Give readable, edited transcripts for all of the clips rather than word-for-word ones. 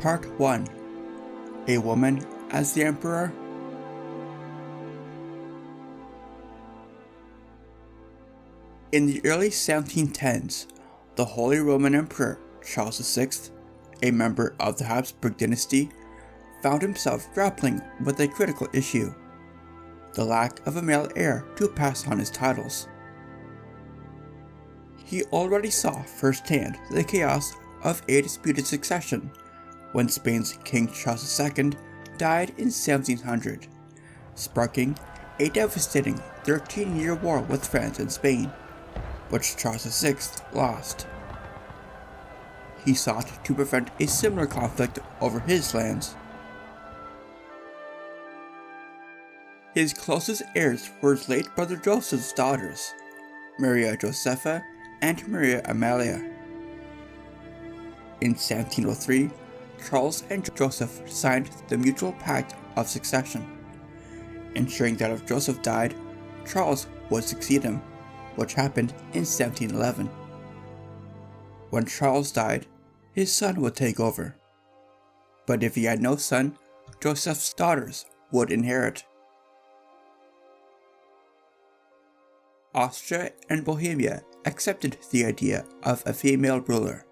Part 1. A Woman as the Emperor. In the early 1710s, the Holy Roman Emperor Charles VI, a member of the Habsburg dynasty, found himself grappling with a critical issue: the lack of a male heir to pass on his titles. He already saw firsthand the chaos of a disputed succession when Spain's King Charles II died in 1700, sparking a devastating 13-year war with France and Spain, which Charles VI lost. He sought to prevent a similar conflict over his lands. His closest heirs were his late brother Joseph's daughters, Maria Josepha and Maria Amalia. In 1703, Charles and Joseph signed the Mutual Pact of Succession, ensuring that if Joseph died, Charles would succeed him, which happened in 1711. When Charles died, his son would take over. But if he had no son, Joseph's daughters would inherit. Austria and Bohemia accepted the idea of a female ruler,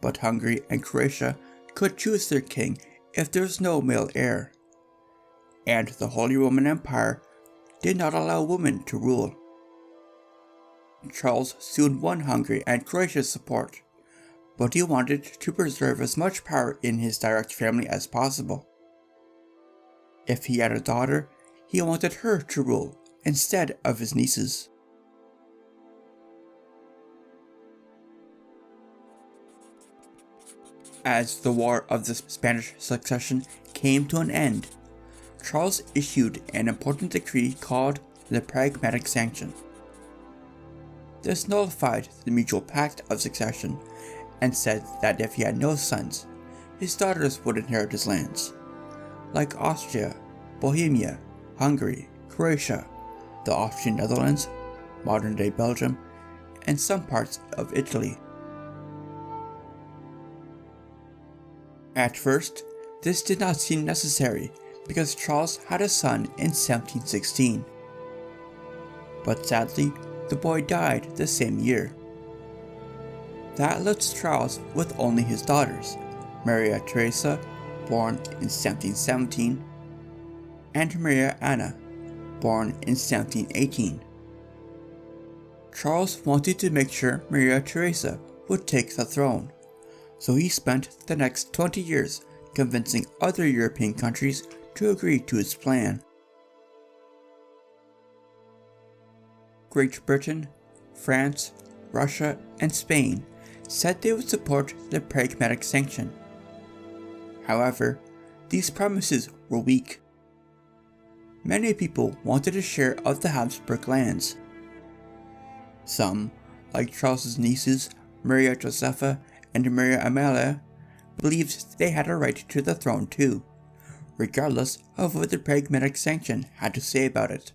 but Hungary and Croatia could choose their king if there was no male heir, and the Holy Roman Empire did not allow women to rule. Charles soon won Hungary and Croatia's support, but he wanted to preserve as much power in his direct family as possible. If he had a daughter, he wanted her to rule instead of his nieces. As the War of the Spanish Succession came to an end, Charles issued an important decree called the Pragmatic Sanction. This nullified the Mutual Pact of Succession and said that if he had no sons, his daughters would inherit his lands, like Austria, Bohemia, Hungary, Croatia, the Austrian Netherlands, modern-day Belgium, and some parts of Italy. At first, this did not seem necessary because Charles had a son in 1716. But sadly, the boy died the same year. That left Charles with only his daughters, Maria Theresa, born in 1717, and Maria Anna, born in 1718. Charles wanted to make sure Maria Theresa would take the throne, so he spent the next 20 years convincing other European countries to agree to his plan. Great Britain, France, Russia, and Spain said they would support the Pragmatic Sanction. However, these promises were weak. Many people wanted a share of the Habsburg lands. Some, like Charles's nieces Maria Josepha and Maria Amalia, believed they had a right to the throne too, regardless of what the Pragmatic Sanction had to say about it.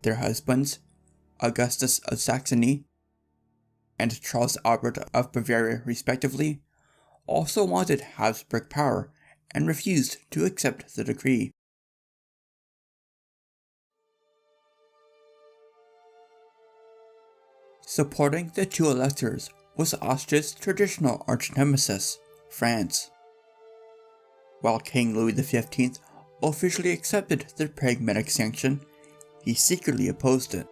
Their husbands, Augustus of Saxony and Charles Albert of Bavaria respectively, also wanted Habsburg power and refused to accept the decree. Supporting the two electors was Austria's traditional arch-nemesis, France. While King Louis XV officially accepted the Pragmatic Sanction, he secretly opposed it.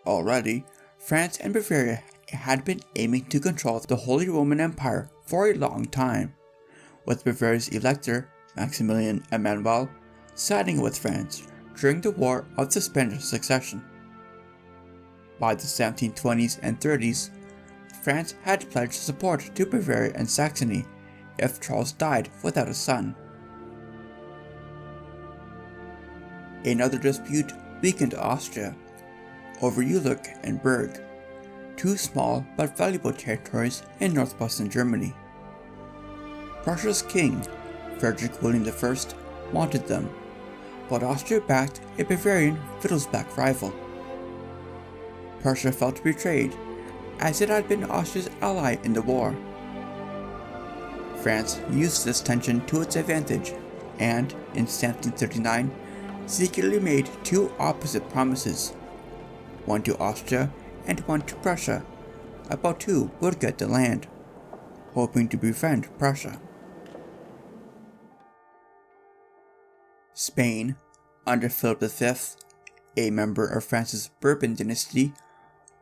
Already, France and Bavaria had been aiming to control the Holy Roman Empire for a long time, with Bavaria's elector, Maximilian Emanuel, siding with France during the War of the Spanish Succession. By the 1720s and 30s, France had pledged support to Bavaria and Saxony if Charles died without a son. Another dispute weakened Austria over Jülich and Berg, two small but valuable territories in northwestern Germany. Prussia's king, Frederick William I, wanted them, but Austria backed a Bavarian Wittelsbach rival. Prussia felt betrayed, as it had been Austria's ally in the war. France used this tension to its advantage and, in 1739, secretly made two opposite promises, one to Austria and one to Prussia, about who would get the land, hoping to befriend Prussia. Spain, under Philip V, a member of France's Bourbon dynasty,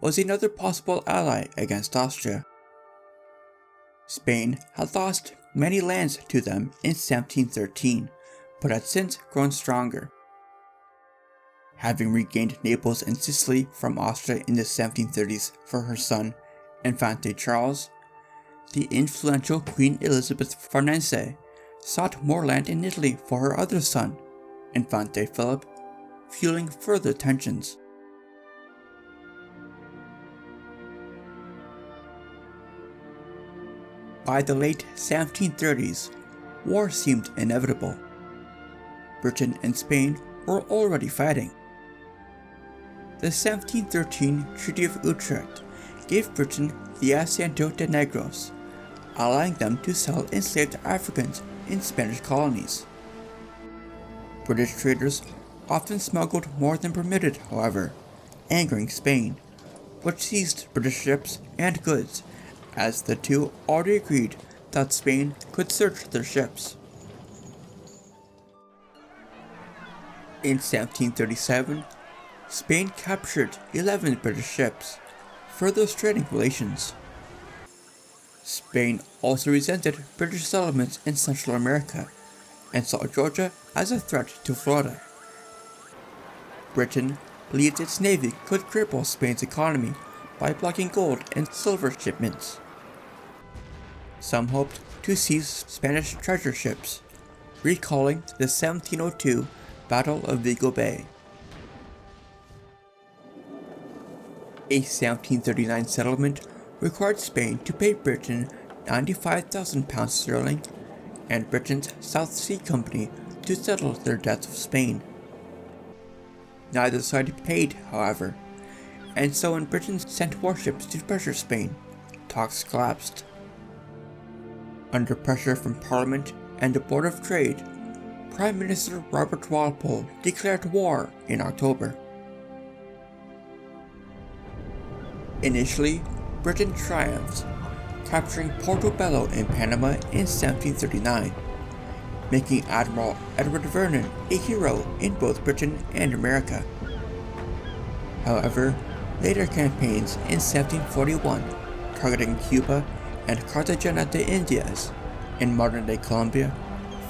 was another possible ally against Austria. Spain had lost many lands to them in 1713, but had since grown stronger. Having regained Naples and Sicily from Austria in the 1730s for her son, Infante Charles, the influential Queen Elizabeth Farnese sought more land in Italy for her other son, Infante Philip, fueling further tensions. By the late 1730s, war seemed inevitable. Britain and Spain were already fighting. The 1713 Treaty of Utrecht gave Britain the Asiento de Negros, allowing them to sell enslaved Africans in Spanish colonies. British traders often smuggled more than permitted, however, angering Spain, which seized British ships and goods, as the two already agreed that Spain could search their ships. In 1737, Spain captured 11 British ships, further straining relations. Spain also resented British settlements in Central America and saw Georgia as a threat to Florida. Britain believed its navy could cripple Spain's economy by blocking gold and silver shipments. Some hoped to seize Spanish treasure ships, recalling the 1702 Battle of Vigo Bay. A 1739 settlement required Spain to pay Britain £95,000 sterling and Britain's South Sea Company to settle their debts of Spain. Neither side paid, however, and so when Britain sent warships to pressure Spain, talks collapsed. Under pressure from Parliament and the Board of Trade, Prime Minister Robert Walpole declared war in October. Initially, Britain triumphed, capturing Portobello in Panama in 1739, making Admiral Edward Vernon a hero in both Britain and America. However, later campaigns in 1741, targeting Cuba and Cartagena de Indias in modern-day Colombia,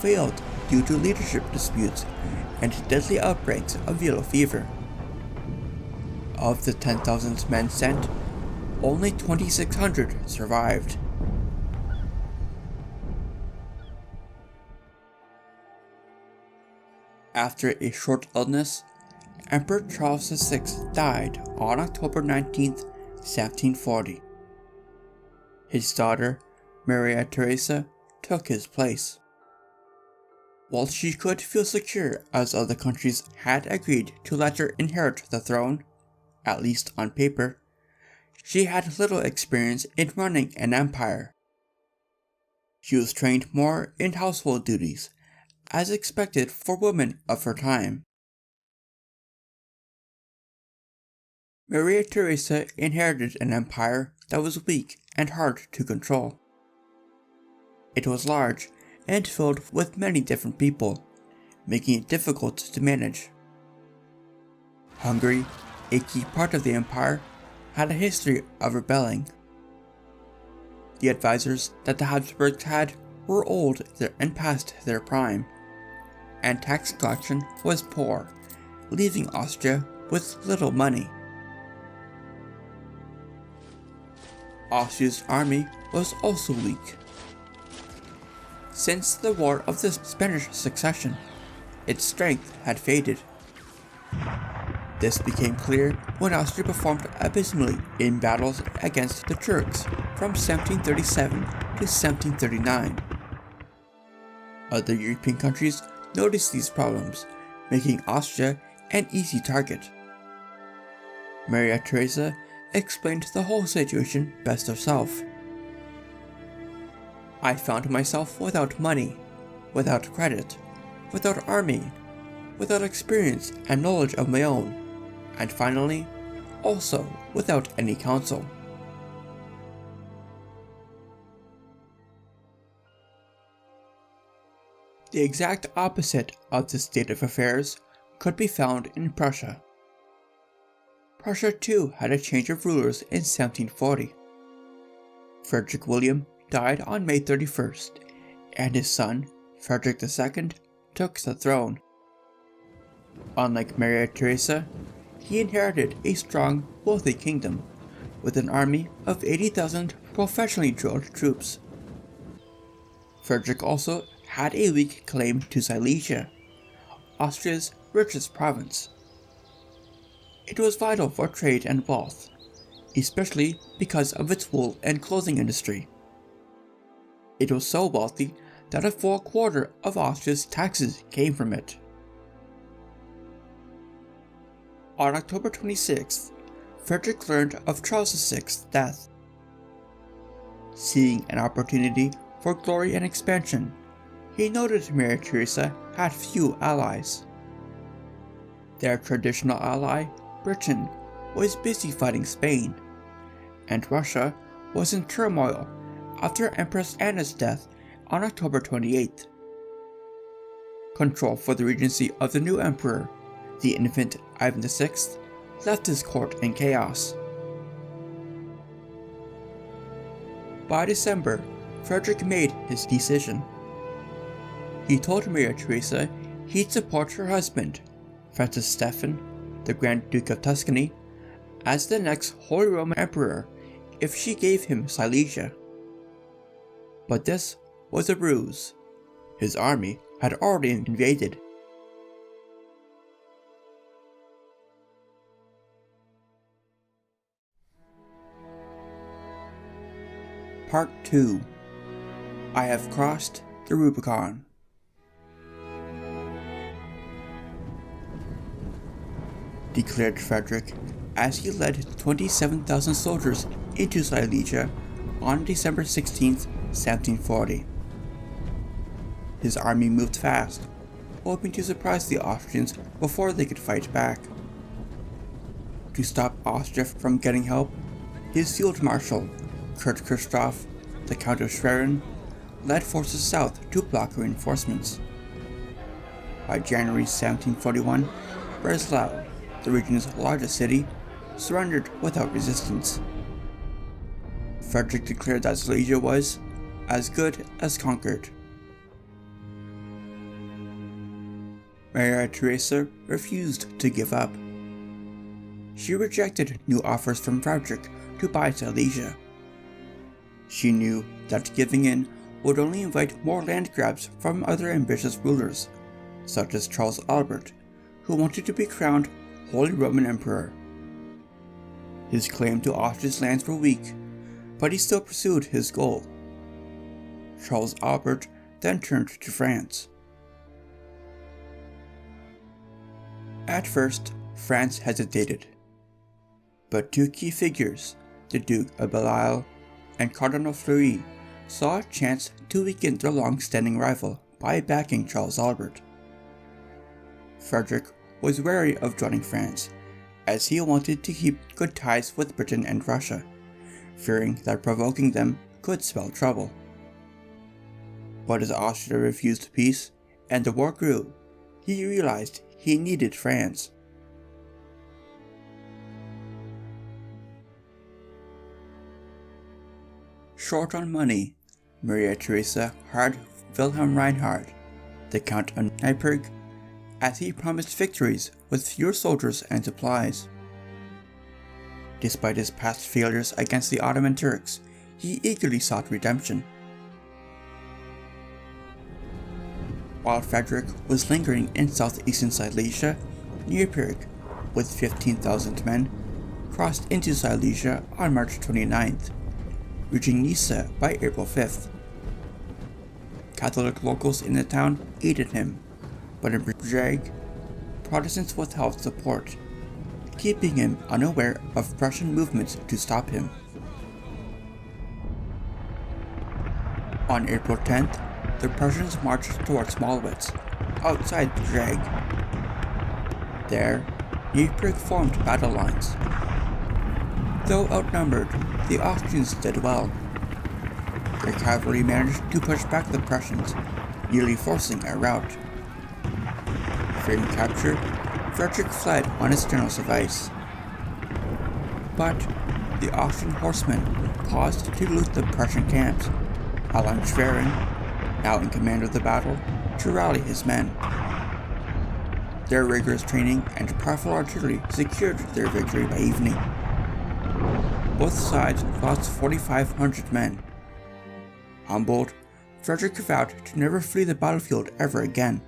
failed due to leadership disputes and deadly outbreaks of yellow fever. Of the 10,000 men sent, only 2,600 survived. After a short illness, Emperor Charles VI died on October 19, 1740. His daughter, Maria Theresa, took his place. While she could feel secure as other countries had agreed to let her inherit the throne, at least on paper, she had little experience in running an empire. She was trained more in household duties, as expected for women of her time. Maria Theresa inherited an empire that was weak and hard to control. It was large and filled with many different people, making it difficult to manage. Hungary, a key part of the empire, had a history of rebelling. The advisors that the Habsburgs had were old and past their prime, and tax collection was poor, leaving Austria with little money. Austria's army was also weak. Since the War of the Spanish Succession, its strength had faded. This became clear when Austria performed abysmally in battles against the Turks from 1737 to 1739. Other European countries noticed these problems, making Austria an easy target. Maria Theresa explained the whole situation best herself. I found myself without money, without credit, without army, without experience and knowledge of my own, and finally, also without any counsel. The exact opposite of this state of affairs could be found in Prussia. Prussia too had a change of rulers in 1740. Frederick William died on May 31st, and his son, Frederick II, took the throne. Unlike Maria Theresa, he inherited a strong, wealthy kingdom, with an army of 80,000 professionally drilled troops. Frederick also had a weak claim to Silesia, Austria's richest province. It was vital for trade and wealth, especially because of its wool and clothing industry. It was so wealthy that a full quarter of Austria's taxes came from it. On October 26th, Frederick learned of Charles VI's death. Seeing an opportunity for glory and expansion, he noted Maria Theresa had few allies. Their traditional ally, Britain, was busy fighting Spain, and Russia was in turmoil after Empress Anna's death on October 28th. Control for the regency of the new emperor, the infant Ivan VI, left his court in chaos. By December, Frederick made his decision. He told Maria Theresa he'd support her husband, Francis Stephen, the Grand Duke of Tuscany, as the next Holy Roman Emperor if she gave him Silesia. But this was a ruse. His army had already invaded. Part 2. I have crossed the Rubicon. Declared Frederick as he led 27,000 soldiers into Silesia on December 16, 1740. His army moved fast, hoping to surprise the Austrians before they could fight back. To stop Austria from getting help, his field marshal, Kurt Christoph, the Count of Schwerin, led forces south to block reinforcements. By January 1741, Breslau, the region's largest city, surrendered without resistance. Frederick declared that Silesia was as good as conquered. Maria Theresa refused to give up. She rejected new offers from Frederick to buy Silesia. She knew that giving in would only invite more land grabs from other ambitious rulers, such as Charles Albert, who wanted to be crowned Holy Roman Emperor. His claim to Austria's lands were weak, but he still pursued his goal. Charles Albert then turned to France. At first, France hesitated, but two key figures, the Duke of Belle-Isle and Cardinal Fleury, saw a chance to weaken their long-standing rival by backing Charles Albert. Frederick was wary of joining France, as he wanted to keep good ties with Britain and Russia, fearing that provoking them could spell trouble. But as Austria refused peace and the war grew, he realized he needed France. Short on money, Maria Theresa hired Wilhelm Reinhard, the Count of Nyburg, as he promised victories with fewer soldiers and supplies. Despite his past failures against the Ottoman Turks, he eagerly sought redemption. While Frederick was lingering in southeastern Silesia, Nyburg, with 15,000 men, crossed into Silesia on March 29th, reaching Nisa by April 5th. Catholic locals in the town aided him, but in Prague, Protestants withheld support, keeping him unaware of Prussian movements to stop him. On April 10th, the Prussians marched towards Mollwitz, outside the Drag. There, Neipperg formed battle lines. Though outnumbered, the Austrians did well. Their cavalry managed to push back the Prussians, nearly forcing a rout. Fearing capture, Frederick fled on his general's advice. But the Austrian horsemen paused to loot the Prussian camps, allowing Schwerin, now in command of the battle, to rally his men. Their rigorous training and powerful artillery secured their victory by evening. Both sides lost 4,500 men. Humbled, Frederick vowed to never flee the battlefield ever again.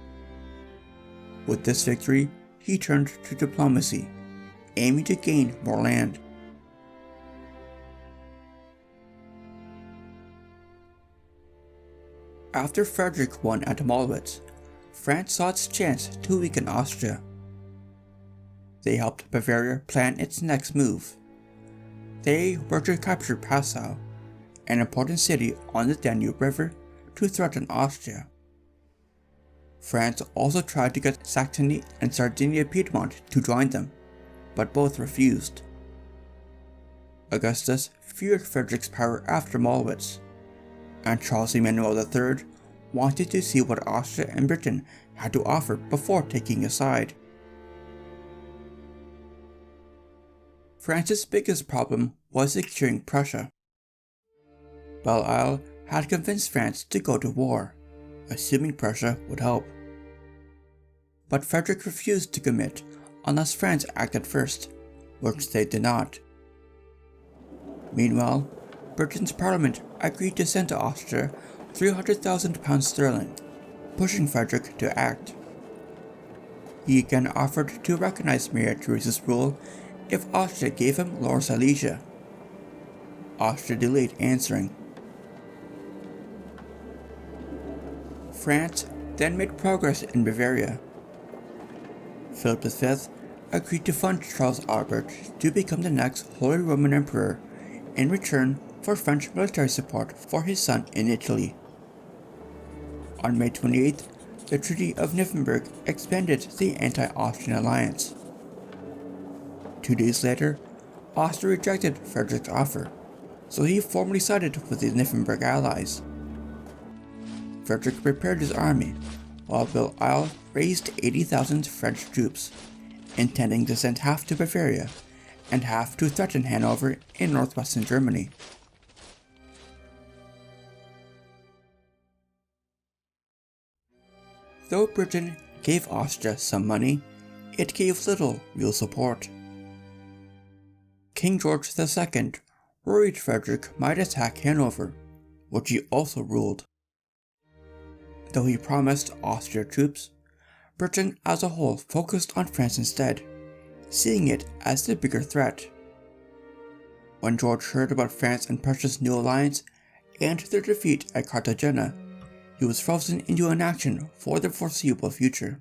With this victory, he turned to diplomacy, aiming to gain more land. After Frederick won at Mollwitz, France saw its chance to weaken Austria. They helped Bavaria plan its next move. They were to capture Passau, an important city on the Danube River, to threaten Austria. France also tried to get Saxony and Sardinia-Piedmont to join them, but both refused. Augustus feared Frederick's power after Mollwitz, and Charles Emmanuel III wanted to see what Austria and Britain had to offer before taking a side. France's biggest problem was securing Prussia. Belle-Isle had convinced France to go to war, assuming Prussia would help. But Frederick refused to commit unless France acted first, which they did not. Meanwhile, Britain's parliament agreed to send to Austria £300,000, pushing Frederick to act. He again offered to recognize Maria Theresa's rule if Austria gave him Lower Silesia. Austria delayed answering. France then made progress in Bavaria. Philip V agreed to fund Charles Albert to become the next Holy Roman Emperor in return for French military support for his son in Italy. On May 28th, the Treaty of Nuremberg expanded the anti-Austrian alliance. 2 days later, Austria rejected Frederick's offer, so he formally sided with the Nuremberg allies. Frederick prepared his army, while Belle-Isle raised 80,000 French troops, intending to send half to Bavaria and half to threaten Hanover in northwestern Germany. Though Britain gave Austria some money, it gave little real support. King George II worried Frederick might attack Hanover, which he also ruled. Though he promised Austria troops, Britain as a whole focused on France instead, seeing it as the bigger threat. When George heard about France and Prussia's new alliance and their defeat at Cartagena, he was frozen into inaction for the foreseeable future.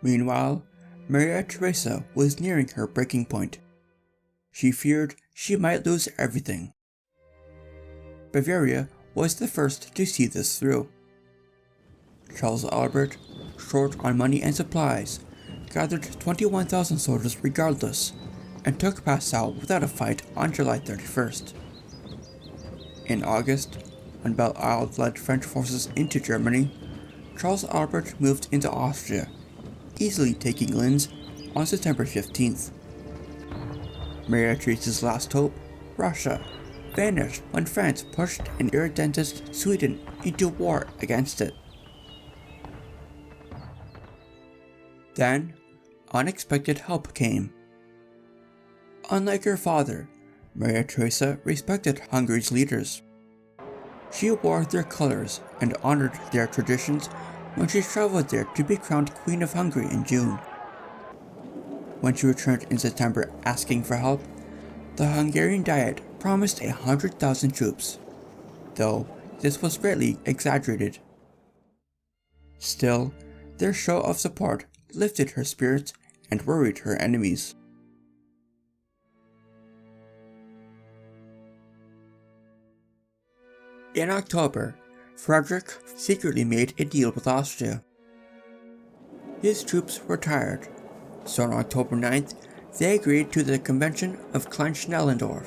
Meanwhile, Maria Theresa was nearing her breaking point. She feared she might lose everything. Bavaria was the first to see this through. Charles Albert, short on money and supplies, gathered 21,000 soldiers regardless, and took Passau without a fight on July 31st. In August, when Belle-Isle led French forces into Germany, Charles Albert moved into Austria, easily taking Linz on September 15th. Maria Theresa's last hope, Russia, vanished when France pushed an irredentist Sweden into war against it. Then, unexpected help came. Unlike her father, Maria Theresa respected Hungary's leaders. She wore their colors and honored their traditions when she traveled there to be crowned Queen of Hungary in June. When she returned in September asking for help, the Hungarian Diet promised 100,000 troops, though this was greatly exaggerated. Still, their show of support lifted her spirits and worried her enemies. In October, Frederick secretly made a deal with Austria. His troops were tired, so on October 9th, they agreed to the Convention of Klein-Schnellendorf.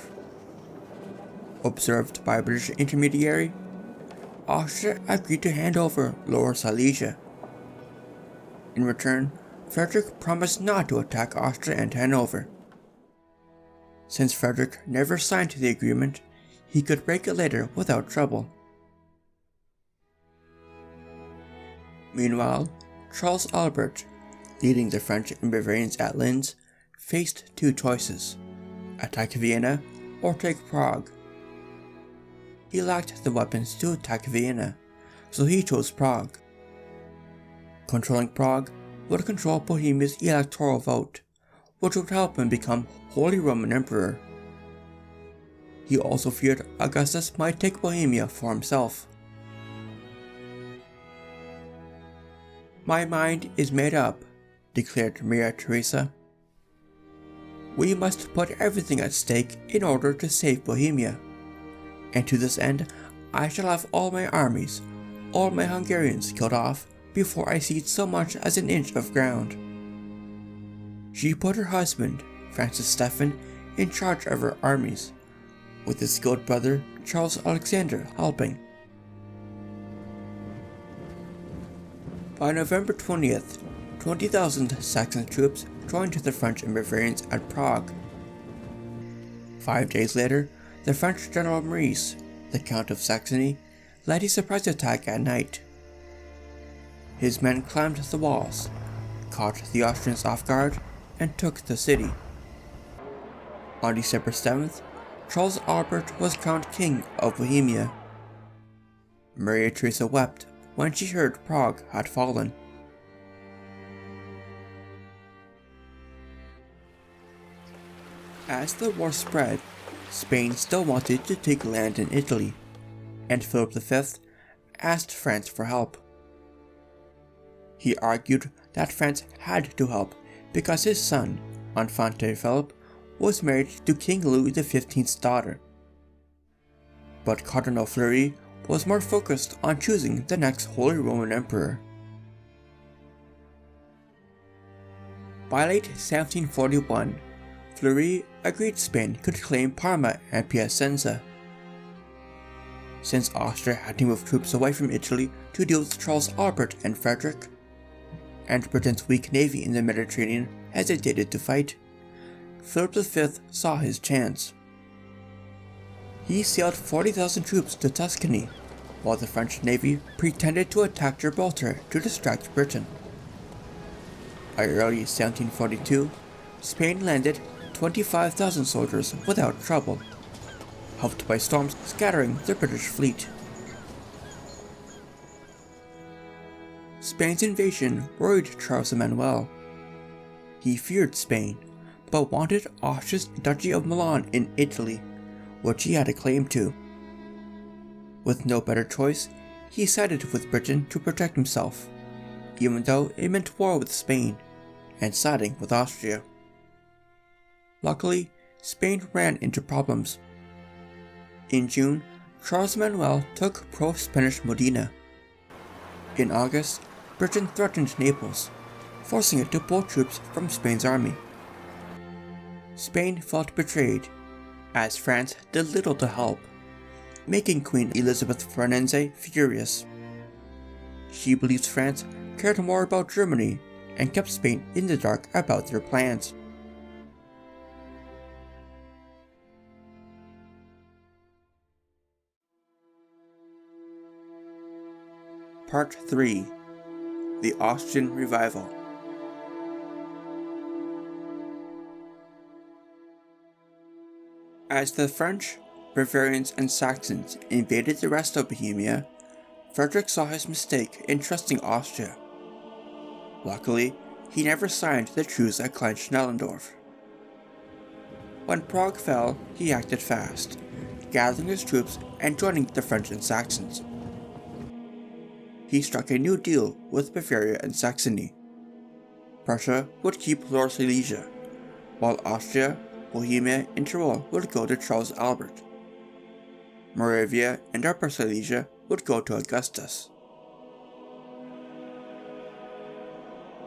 Observed by a British intermediary, Austria agreed to hand over Lower Silesia. In return, Frederick promised not to attack Austria and Hanover. Since Frederick never signed the agreement, he could break it later without trouble. Meanwhile, Charles Albert, leading the French and Bavarians at Linz, faced two choices: attack Vienna or take Prague. He lacked the weapons to attack Vienna, so he chose Prague. Controlling Prague would control Bohemia's electoral vote, which would help him become Holy Roman Emperor. He also feared Augustus might take Bohemia for himself. "My mind is made up," declared Maria Theresa. "We must put everything at stake in order to save Bohemia. And to this end, I shall have all my armies, all my Hungarians killed off before I cede so much as an inch of ground." She put her husband, Francis Stephen, in charge of her armies, with his skilled brother Charles Alexander helping. By November 20th, 20,000 Saxon troops joined the French and Bavarians at Prague. 5 days later, the French General Maurice, the Count of Saxony, led a surprise attack at night. His men climbed the walls, caught the Austrians off guard, and took the city. On December 7th, Charles Albert was crowned King of Bohemia. Maria Theresa wept when she heard Prague had fallen. As the war spread, Spain still wanted to take land in Italy, and Philip V asked France for help. He argued that France had to help because his son, Infante Philip, was married to King Louis XV's daughter. But Cardinal Fleury was more focused on choosing the next Holy Roman Emperor. By late 1741, Fleury agreed Spain could claim Parma and Piacenza. Since Austria had to move troops away from Italy to deal with Charles Albert and Frederick, and Britain's weak navy in the Mediterranean hesitated to fight, Philip V saw his chance. He sailed 40,000 troops to Tuscany, while the French navy pretended to attack Gibraltar to distract Britain. By early 1742, Spain landed 25,000 soldiers without trouble, helped by storms scattering the British fleet. Spain's invasion worried Charles Emmanuel. He feared Spain, but wanted Austria's Duchy of Milan in Italy, which he had a claim to. With no better choice, he sided with Britain to protect himself, even though it meant war with Spain, and siding with Austria. Luckily, Spain ran into problems. In June, Charles Emmanuel took pro-Spanish Modena. In August, Britain threatened Naples, forcing it to pull troops from Spain's army. Spain felt betrayed, as France did little to help, making Queen Elizabeth Farnese furious. She believes France cared more about Germany and kept Spain in the dark about their plans. Part 3: The Austrian Revival. As the French, Bavarians, and Saxons invaded the rest of Bohemia, Frederick saw his mistake in trusting Austria. Luckily, he never signed the truce at Klein-Schnellendorf. When Prague fell, he acted fast, gathering his troops and joining the French and Saxons. He struck a new deal with Bavaria and Saxony. Prussia would keep Lower Silesia, while Austria, Bohemia, and Tyrol would go to Charles Albert. Moravia and Upper Silesia would go to Augustus.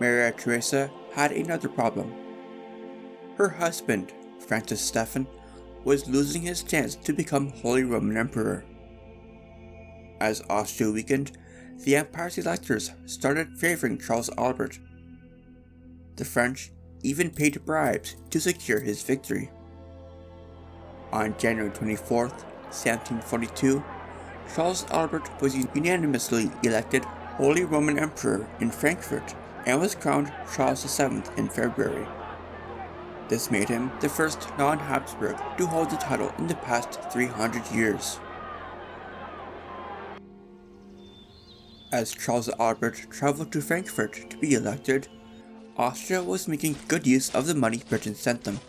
Maria Theresa had another problem. Her husband, Francis Stephen, was losing his chance to become Holy Roman Emperor. As Austria weakened, the empire's electors started favoring Charles Albert. The French even paid bribes to secure his victory. On January 24, 1742, Charles Albert was unanimously elected Holy Roman Emperor in Frankfurt and was crowned Charles VII in February. This made him the first non-Habsburg to hold the title in the past 300 years. As Charles Albert traveled to Frankfurt to be elected, Austria was making good use of the money Britain sent them.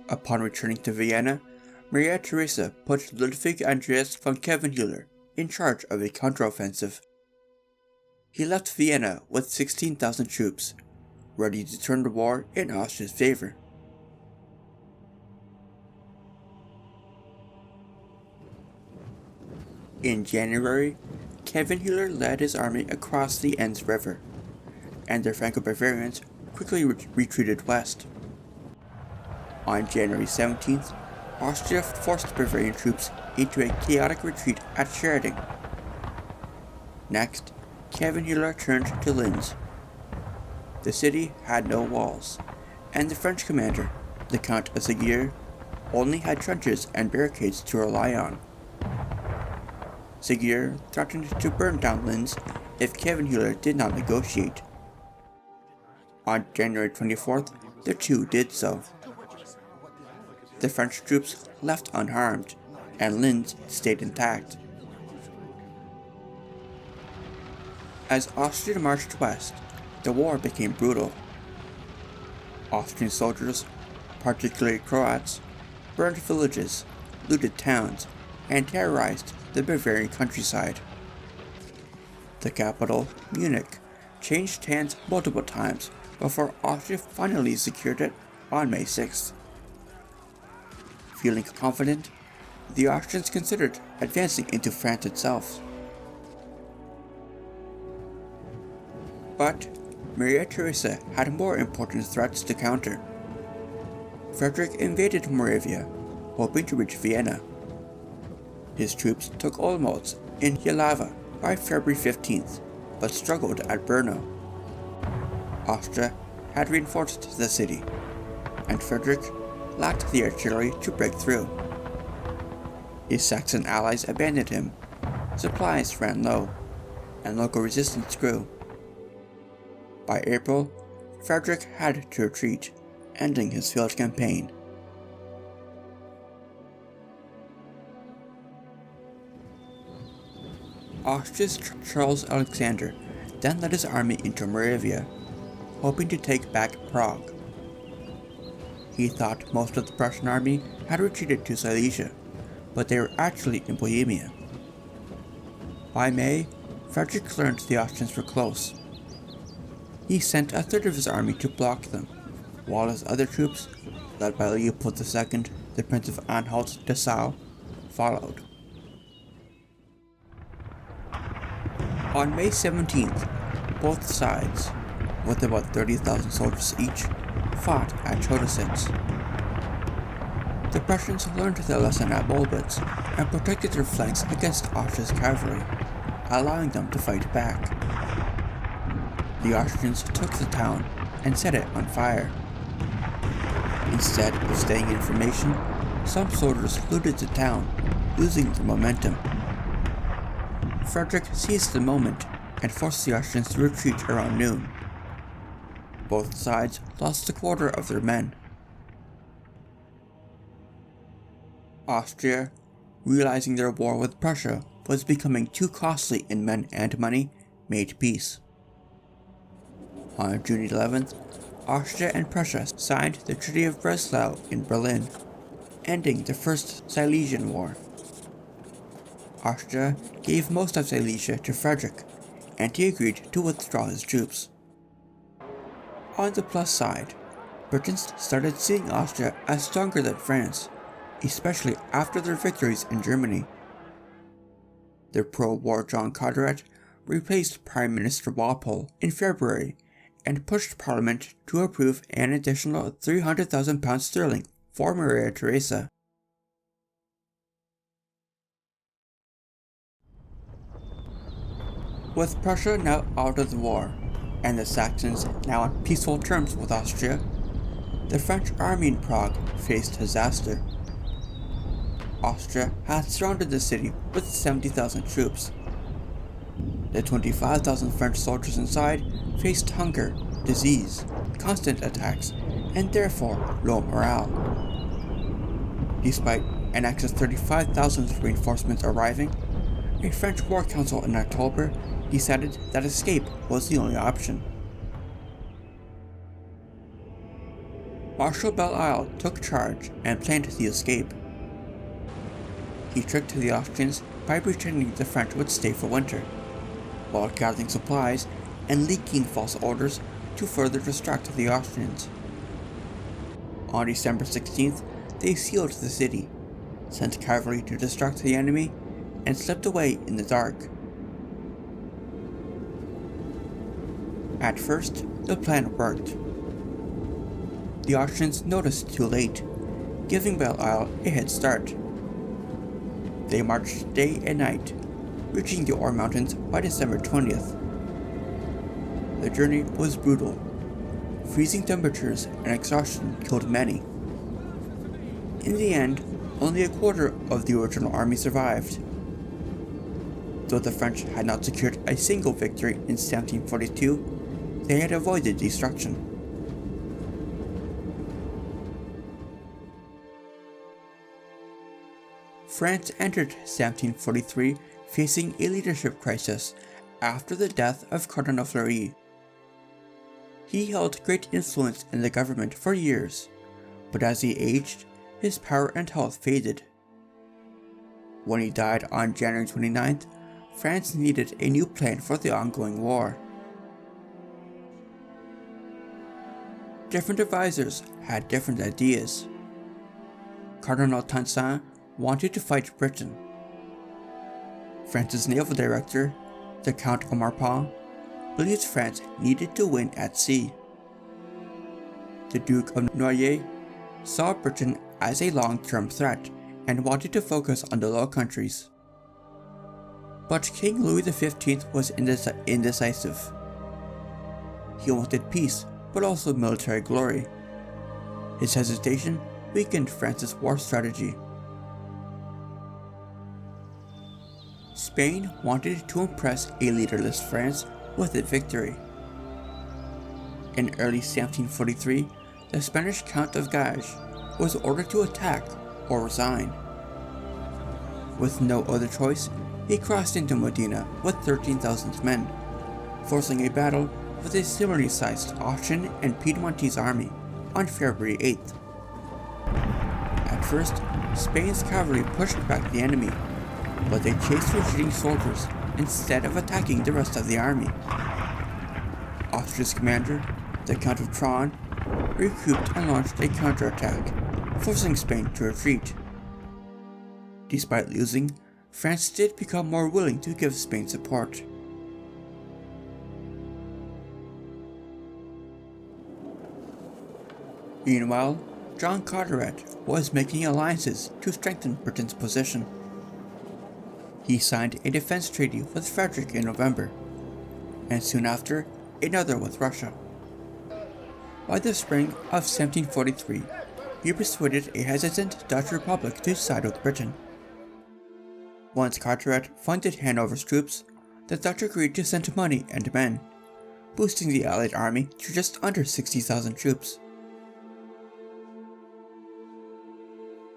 Upon returning to Vienna, Maria Theresa put Ludwig Andreas von Khevenhuller in charge of a counteroffensive. He left Vienna with 16,000 troops, ready to turn the war in Austria's favor. In January, Khevenhuller led his army across the Enns River, and the Franco-Bavarians quickly retreated west. On January 17th, Austria forced Bavarian troops into a chaotic retreat at Schärding. Next, Khevenhuller turned to Linz. The city had no walls, and the French commander, the Count of Ségur, only had trenches and barricades to rely on. Ségur threatened to burn down Linz if Khevenhuller did not negotiate. On January 24th, the two did so. The French troops left unharmed, and Linz stayed intact. As Austria marched west, the war became brutal. Austrian soldiers, particularly Croats, burned villages, looted towns, and terrorized the Bavarian countryside. The capital, Munich, changed hands multiple times before Austria finally secured it on May 6th. Feeling confident, the Austrians considered advancing into France itself. But Maria Theresa had more important threats to counter. Frederick invaded Moravia, hoping to reach Vienna. His troops took Olmütz in Jihlava by February 15th, but struggled at Brno. Austria had reinforced the city, and Frederick lacked the artillery to break through. His Saxon allies abandoned him, supplies ran low, and local resistance grew. By April, Frederick had to retreat, ending his failed campaign. Austria's Charles Alexander then led his army into Moravia, hoping to take back Prague. He thought most of the Prussian army had retreated to Silesia, but they were actually in Bohemia. By May, Frederick learned the Austrians were close. He sent a third of his army to block them, while his other troops, led by Leopold II, the Prince of Anhalt-Dessau, followed. On May 17th, both sides, with about 30,000 soldiers each, fought at Chodositz. The Prussians learned their lesson at Molbitz and protected their flanks against Austria's cavalry, allowing them to fight back. The Austrians took the town and set it on fire. Instead of staying in formation, some soldiers looted the town, losing their momentum. Frederick seized the moment and forced the Austrians to retreat around noon. Both sides lost a quarter of their men. Austria, realizing their war with Prussia was becoming too costly in men and money, made peace. On June 11th, Austria and Prussia signed the Treaty of Breslau in Berlin, ending the First Silesian War. Austria gave most of Silesia to Frederick, and he agreed to withdraw his troops. On the plus side, Britons started seeing Austria as stronger than France, especially after their victories in Germany. The pro-war John Carteret replaced Prime Minister Walpole in February and pushed Parliament to approve an additional £300,000 for Maria Theresa. With Prussia now out of the war, and the Saxons now on peaceful terms with Austria, the French army in Prague faced disaster. Austria had surrounded the city with 70,000 troops. The 25,000 French soldiers inside faced hunger, disease, constant attacks, and therefore low morale. Despite an excess 35,000 reinforcements arriving, a French war council in October decided that escape was the only option. Marshal Belle-Isle took charge and planned the escape. He tricked the Austrians by pretending the French would stay for winter, while gathering supplies and leaking false orders to further distract the Austrians. On December 16th, they sealed the city, sent cavalry to distract the enemy, and slipped away in the dark. At first, the plan worked. The Austrians noticed too late, giving Belle-Isle a head start. They marched day and night, reaching the Ore Mountains by December 20th. The journey was brutal. Freezing temperatures and exhaustion killed many. In the end, only a quarter of the original army survived. Though the French had not secured a single victory in 1742, they had avoided destruction. France entered 1743 facing a leadership crisis after the death of Cardinal Fleury. He held great influence in the government for years, but as he aged, his power and health faded. When he died on January 29th, France needed a new plan for the ongoing war. Different advisors had different ideas. Cardinal Tencin wanted to fight Britain. France's naval director, the Count of Marpon, believed France needed to win at sea. The Duke of Noailles saw Britain as a long-term threat and wanted to focus on the Low Countries. But King Louis XV was indecisive. He wanted peace, but also military glory. His hesitation weakened France's war strategy. Spain wanted to impress a leaderless France with its victory. In early 1743, the Spanish Count of Gage was ordered to attack or resign. With no other choice, he crossed into Modena with 13,000 men, forcing a battle with a similarly sized Austrian and Piedmontese army on February 8th. At first, Spain's cavalry pushed back the enemy, but they chased retreating soldiers instead of attacking the rest of the army. Austria's commander, the Count of Traun, regrouped and launched a counterattack, forcing Spain to retreat. Despite losing, France did become more willing to give Spain support. Meanwhile, John Carteret was making alliances to strengthen Britain's position. He signed a defense treaty with Frederick in November, and soon after, another with Russia. By the spring of 1743, he persuaded a hesitant Dutch Republic to side with Britain. Once Carteret funded Hanover's troops, the Dutch agreed to send money and men, boosting the Allied army to just under 60,000 troops.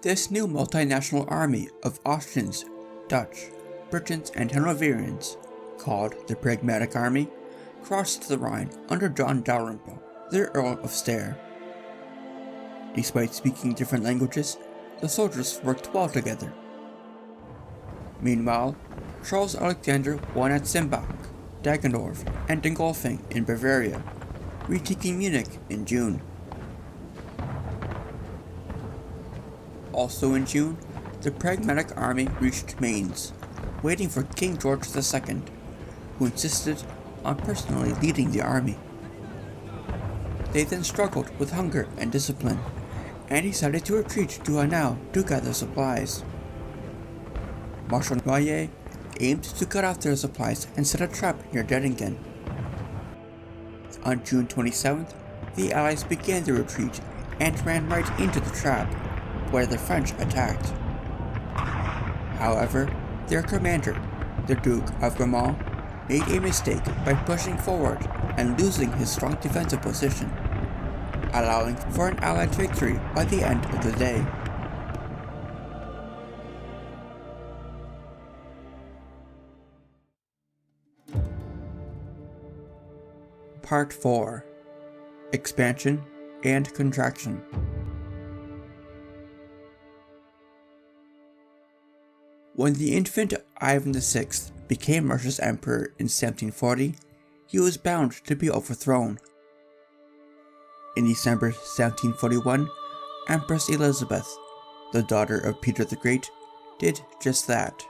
This new multinational army of Austrians, Dutch, Britons, and Hanoverians, called the Pragmatic Army, crossed the Rhine under John Dalrymple, the Earl of Stair. Despite speaking different languages, the soldiers worked well together. Meanwhile, Charles Alexander won at Simbach, Deggendorf, and Dingolfing in Bavaria, retaking Munich in June. Also in June, the Pragmatic Army reached Mainz, waiting for King George II, who insisted on personally leading the army. They then struggled with hunger and discipline, and decided to retreat to Hanau to gather supplies. Marshal Noyer aimed to cut off their supplies and set a trap near Dettingen. On June 27th, the Allies began their retreat and ran right into the trap, where the French attacked. However, their commander, the Duke of Gramont, made a mistake by pushing forward and losing his strong defensive position, allowing for an Allied victory by the end of the day. Part 4. Expansion and Contraction. When the infant Ivan VI became Russia's emperor in 1740, he was bound to be overthrown. In December 1741, Empress Elizabeth, the daughter of Peter the Great, did just that.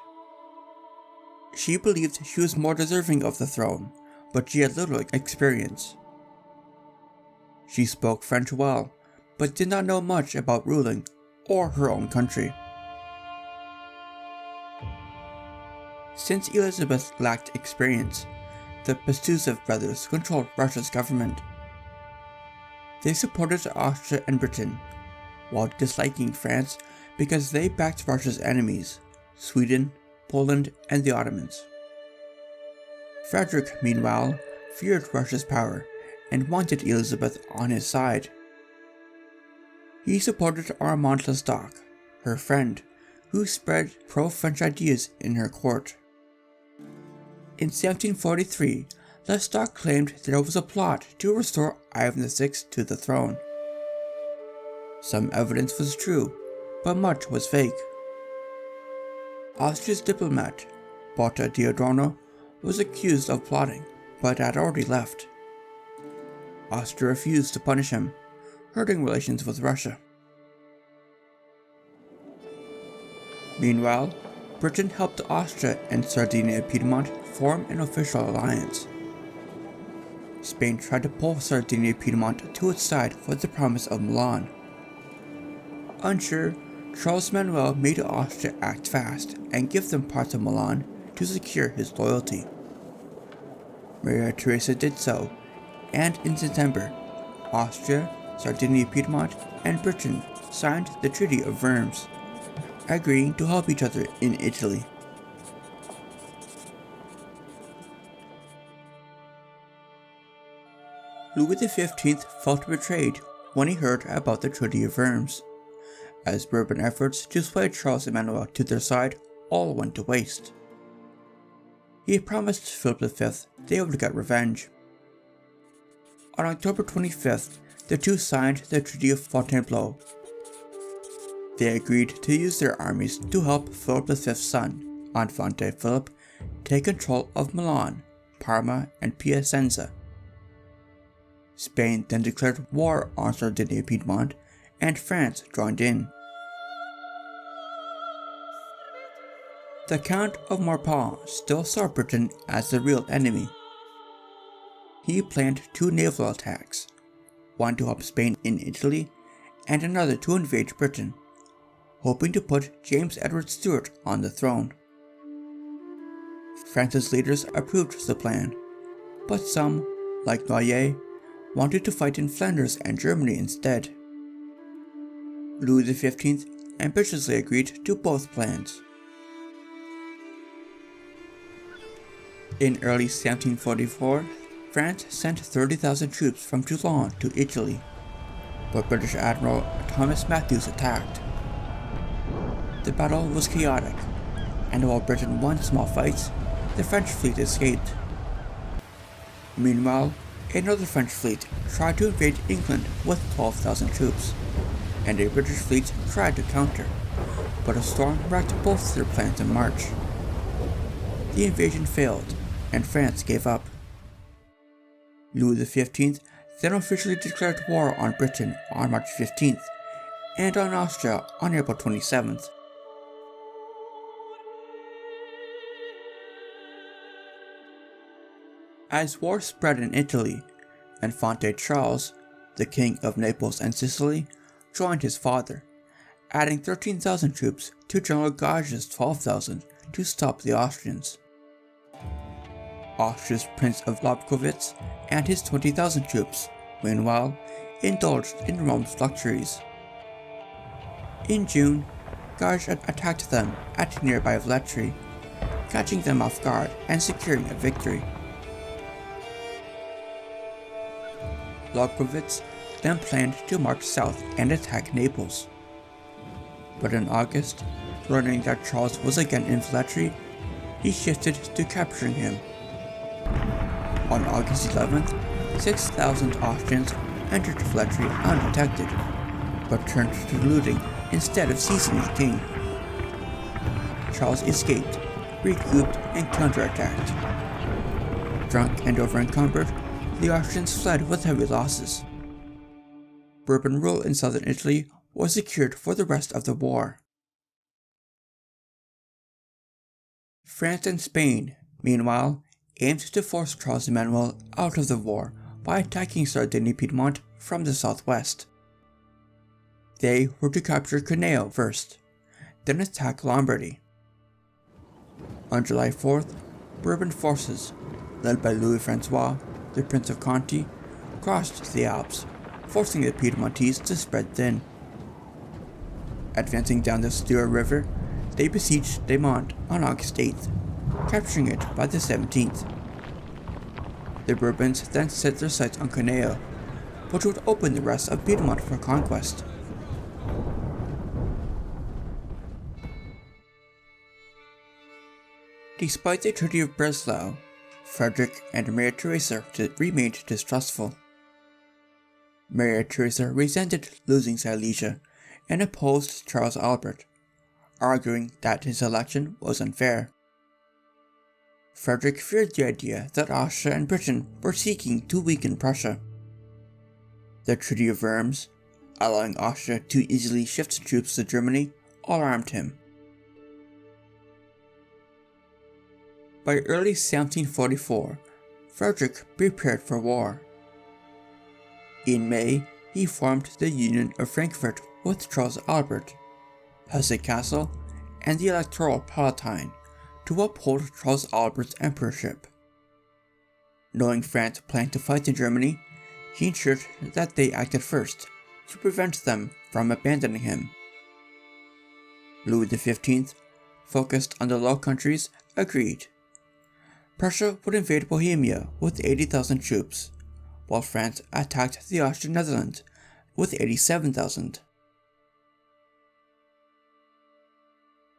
She believed she was more deserving of the throne, but she had little experience. She spoke French well, but did not know much about ruling or her own country. Since Elizabeth lacked experience, the Bestuzhev brothers controlled Russia's government. They supported Austria and Britain, while disliking France because they backed Russia's enemies, Sweden, Poland, and the Ottomans. Frederick, meanwhile, feared Russia's power and wanted Elizabeth on his side. He supported Armand Lestock, her friend, who spread pro-French ideas in her court. In 1743, Lestock claimed there was a plot to restore Ivan VI to the throne. Some evidence was true, but much was fake. Austria's diplomat, Botta Diodorno, was accused of plotting, but had already left. Austria refused to punish him, hurting relations with Russia. Meanwhile, Britain helped Austria and Sardinia-Piedmont form an official alliance. Spain tried to pull Sardinia-Piedmont to its side with the promise of Milan. Unsure, Charles Manuel made Austria act fast and give them parts of Milan to secure his loyalty. Maria Theresa did so, and in September, Austria, Sardinia-Piedmont, and Britain signed the Treaty of Worms, agreeing to help each other in Italy. Louis XV felt betrayed when he heard about the Treaty of Worms, as Bourbon efforts to sway Charles Emmanuel to their side all went to waste. He promised Philip V they would get revenge. On October 25th, the two signed the Treaty of Fontainebleau. They agreed to use their armies to help Philip V's son, Infante Philip, take control of Milan, Parma, and Piacenza. Spain then declared war on Sardinia-Piedmont, and France joined in. The Count of Maurepas still saw Britain as the real enemy. He planned two naval attacks, one to help Spain in Italy, and another to invade Britain, hoping to put James Edward Stuart on the throne. France's leaders approved the plan, but some, like Noyer, wanted to fight in Flanders and Germany instead. Louis XV ambitiously agreed to both plans. In early 1744, France sent 30,000 troops from Toulon to Italy, but British Admiral Thomas Matthews attacked. The battle was chaotic, and while Britain won small fights, the French fleet escaped. Meanwhile, another French fleet tried to invade England with 12,000 troops, and a British fleet tried to counter, but a storm wrecked both their plans in March. The invasion failed, and France gave up. Louis XV then officially declared war on Britain on March 15th, and on Austria on April 27th. As war spread in Italy, Infante Charles, the King of Naples and Sicily, joined his father, adding 13,000 troops to General Gage's 12,000 to stop the Austrians. Austria's Prince of Lobkowitz and his 20,000 troops, meanwhile, indulged in Rome's luxuries. In June, Gage attacked them at nearby Velletri, catching them off guard and securing a victory. Lobkowitz then planned to march south and attack Naples. But in August, learning that Charles was again in Velletri, he shifted to capturing him. On August 11th, 6,000 Austrians entered Velletri undetected, but turned to looting instead of seizing the king. Charles escaped, recouped, and counterattacked. Drunk and overencumbered, the Austrians fled with heavy losses. Bourbon rule in southern Italy was secured for the rest of the war. France and Spain, meanwhile, aimed to force Charles Emmanuel out of the war by attacking Sardinia-Piedmont from the southwest. They were to capture Cuneo first, then attack Lombardy. On July 4th, Bourbon forces, led by Louis-Francois, the Prince of Conti, crossed the Alps, forcing the Piedmontese to spread thin. Advancing down the Stour River, they besieged Demont on August 8th, capturing it by the 17th. The Bourbons then set their sights on Cuneo, which would open the rest of Piedmont for conquest. Despite the Treaty of Breslau, Frederick and Maria Theresa remained distrustful. Maria Theresa resented losing Silesia and opposed Charles Albert, arguing that his election was unfair. Frederick feared the idea that Austria and Britain were seeking to weaken Prussia. The Treaty of Worms, allowing Austria to easily shift troops to Germany, alarmed him. By early 1744, Frederick prepared for war. In May, he formed the Union of Frankfurt with Charles Albert, Hesse-Kassel, and the Electoral Palatine to uphold Charles Albert's emperorship. Knowing France planned to fight in Germany, he ensured that they acted first to prevent them from abandoning him. Louis XV, focused on the Low Countries, agreed. Prussia would invade Bohemia with 80,000 troops, while France attacked the Austrian Netherlands with 87,000.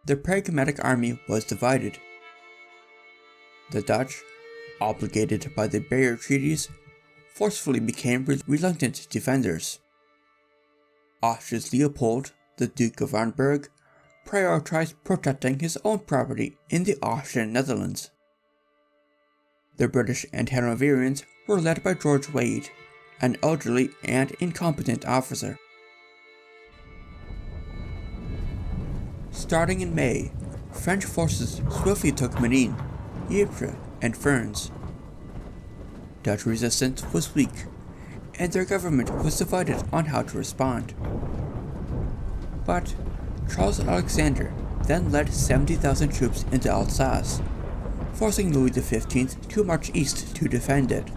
The Pragmatic Army was divided. The Dutch, obligated by the barrier treaties, forcefully became reluctant defenders. Austria's Leopold, the Duke of Arnberg, prioritized protecting his own property in the Austrian Netherlands. The British and Hanoverians were led by George Wade, an elderly and incompetent officer. Starting in May, French forces swiftly took Menin, Ypres, and Ferns. Dutch resistance was weak, and their government was divided on how to respond. But Charles Alexander then led 70,000 troops into Alsace, forcing Louis XV to march east to defend it,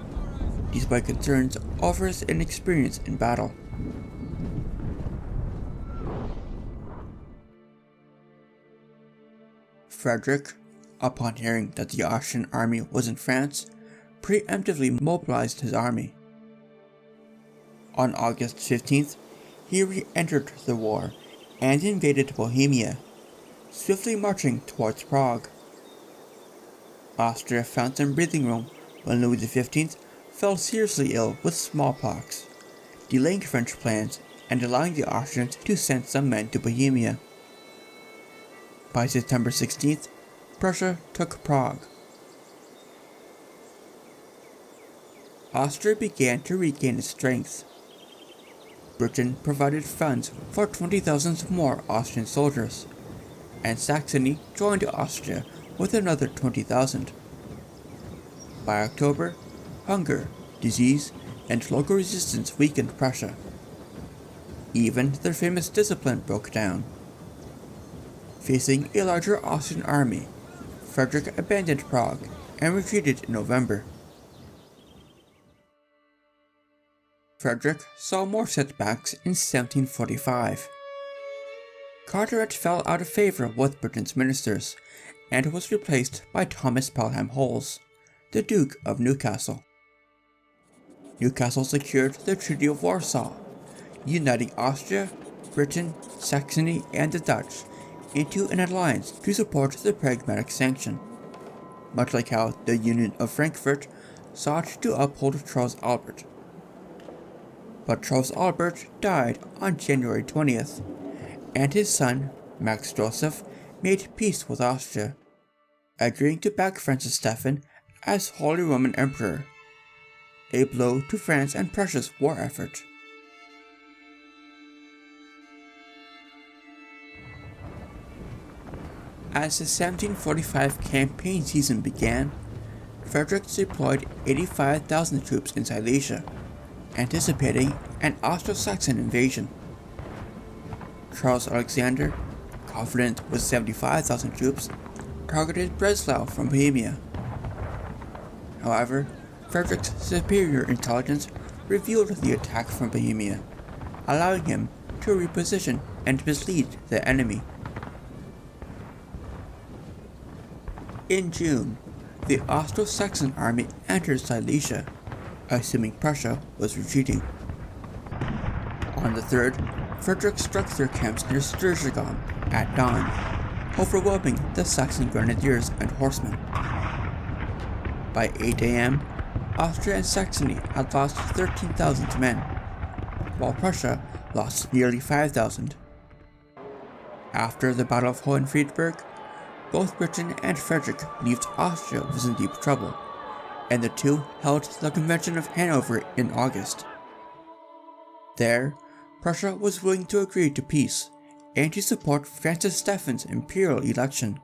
despite concerns over his inexperience in battle. Frederick, upon hearing that the Austrian army was in France, preemptively mobilized his army. On August 15th, he re-entered the war and invaded Bohemia, swiftly marching towards Prague. Austria found some breathing room when Louis XV fell seriously ill with smallpox, delaying French plans and allowing the Austrians to send some men to Bohemia. By September 16th, Prussia took Prague. Austria began to regain its strength. Britain provided funds for 20,000 more Austrian soldiers, and Saxony joined Austria with another 20,000. By October, hunger, disease, and local resistance weakened Prussia. Even their famous discipline broke down. Facing a larger Austrian army, Frederick abandoned Prague and retreated in November. Frederick saw more setbacks in 1745. Carteret fell out of favor with Britain's ministers and was replaced by Thomas Pelham Holles, the Duke of Newcastle. Newcastle secured the Treaty of Warsaw, uniting Austria, Britain, Saxony, and the Dutch into an alliance to support the Pragmatic Sanction, much like how the Union of Frankfurt sought to uphold Charles Albert. But Charles Albert died on January 20th, and his son, Max Joseph, made peace with Austria, agreeing to back Francis Stephen as Holy Roman Emperor, a blow to France and Prussia's war effort. As the 1745 campaign season began, Frederick deployed 85,000 troops in Silesia, anticipating an Austro-Saxon invasion. Charles Alexander, confident with 75,000 troops, targeted Breslau from Bohemia. However, Frederick's superior intelligence revealed the attack from Bohemia, allowing him to reposition and mislead the enemy. In June, the Austro-Saxon army entered Silesia, assuming Prussia was retreating. On the 3rd, Frederick struck their camps near Sturgegom at dawn, overwhelming the Saxon grenadiers and horsemen. By 8 a.m., Austria and Saxony had lost 13,000 men, while Prussia lost nearly 5,000. After the Battle of Hohenfriedberg, both Britain and Frederick believed Austria was in deep trouble, and the two held the Convention of Hanover in August. There, Prussia was willing to agree to peace and to support Francis Stephen's imperial election.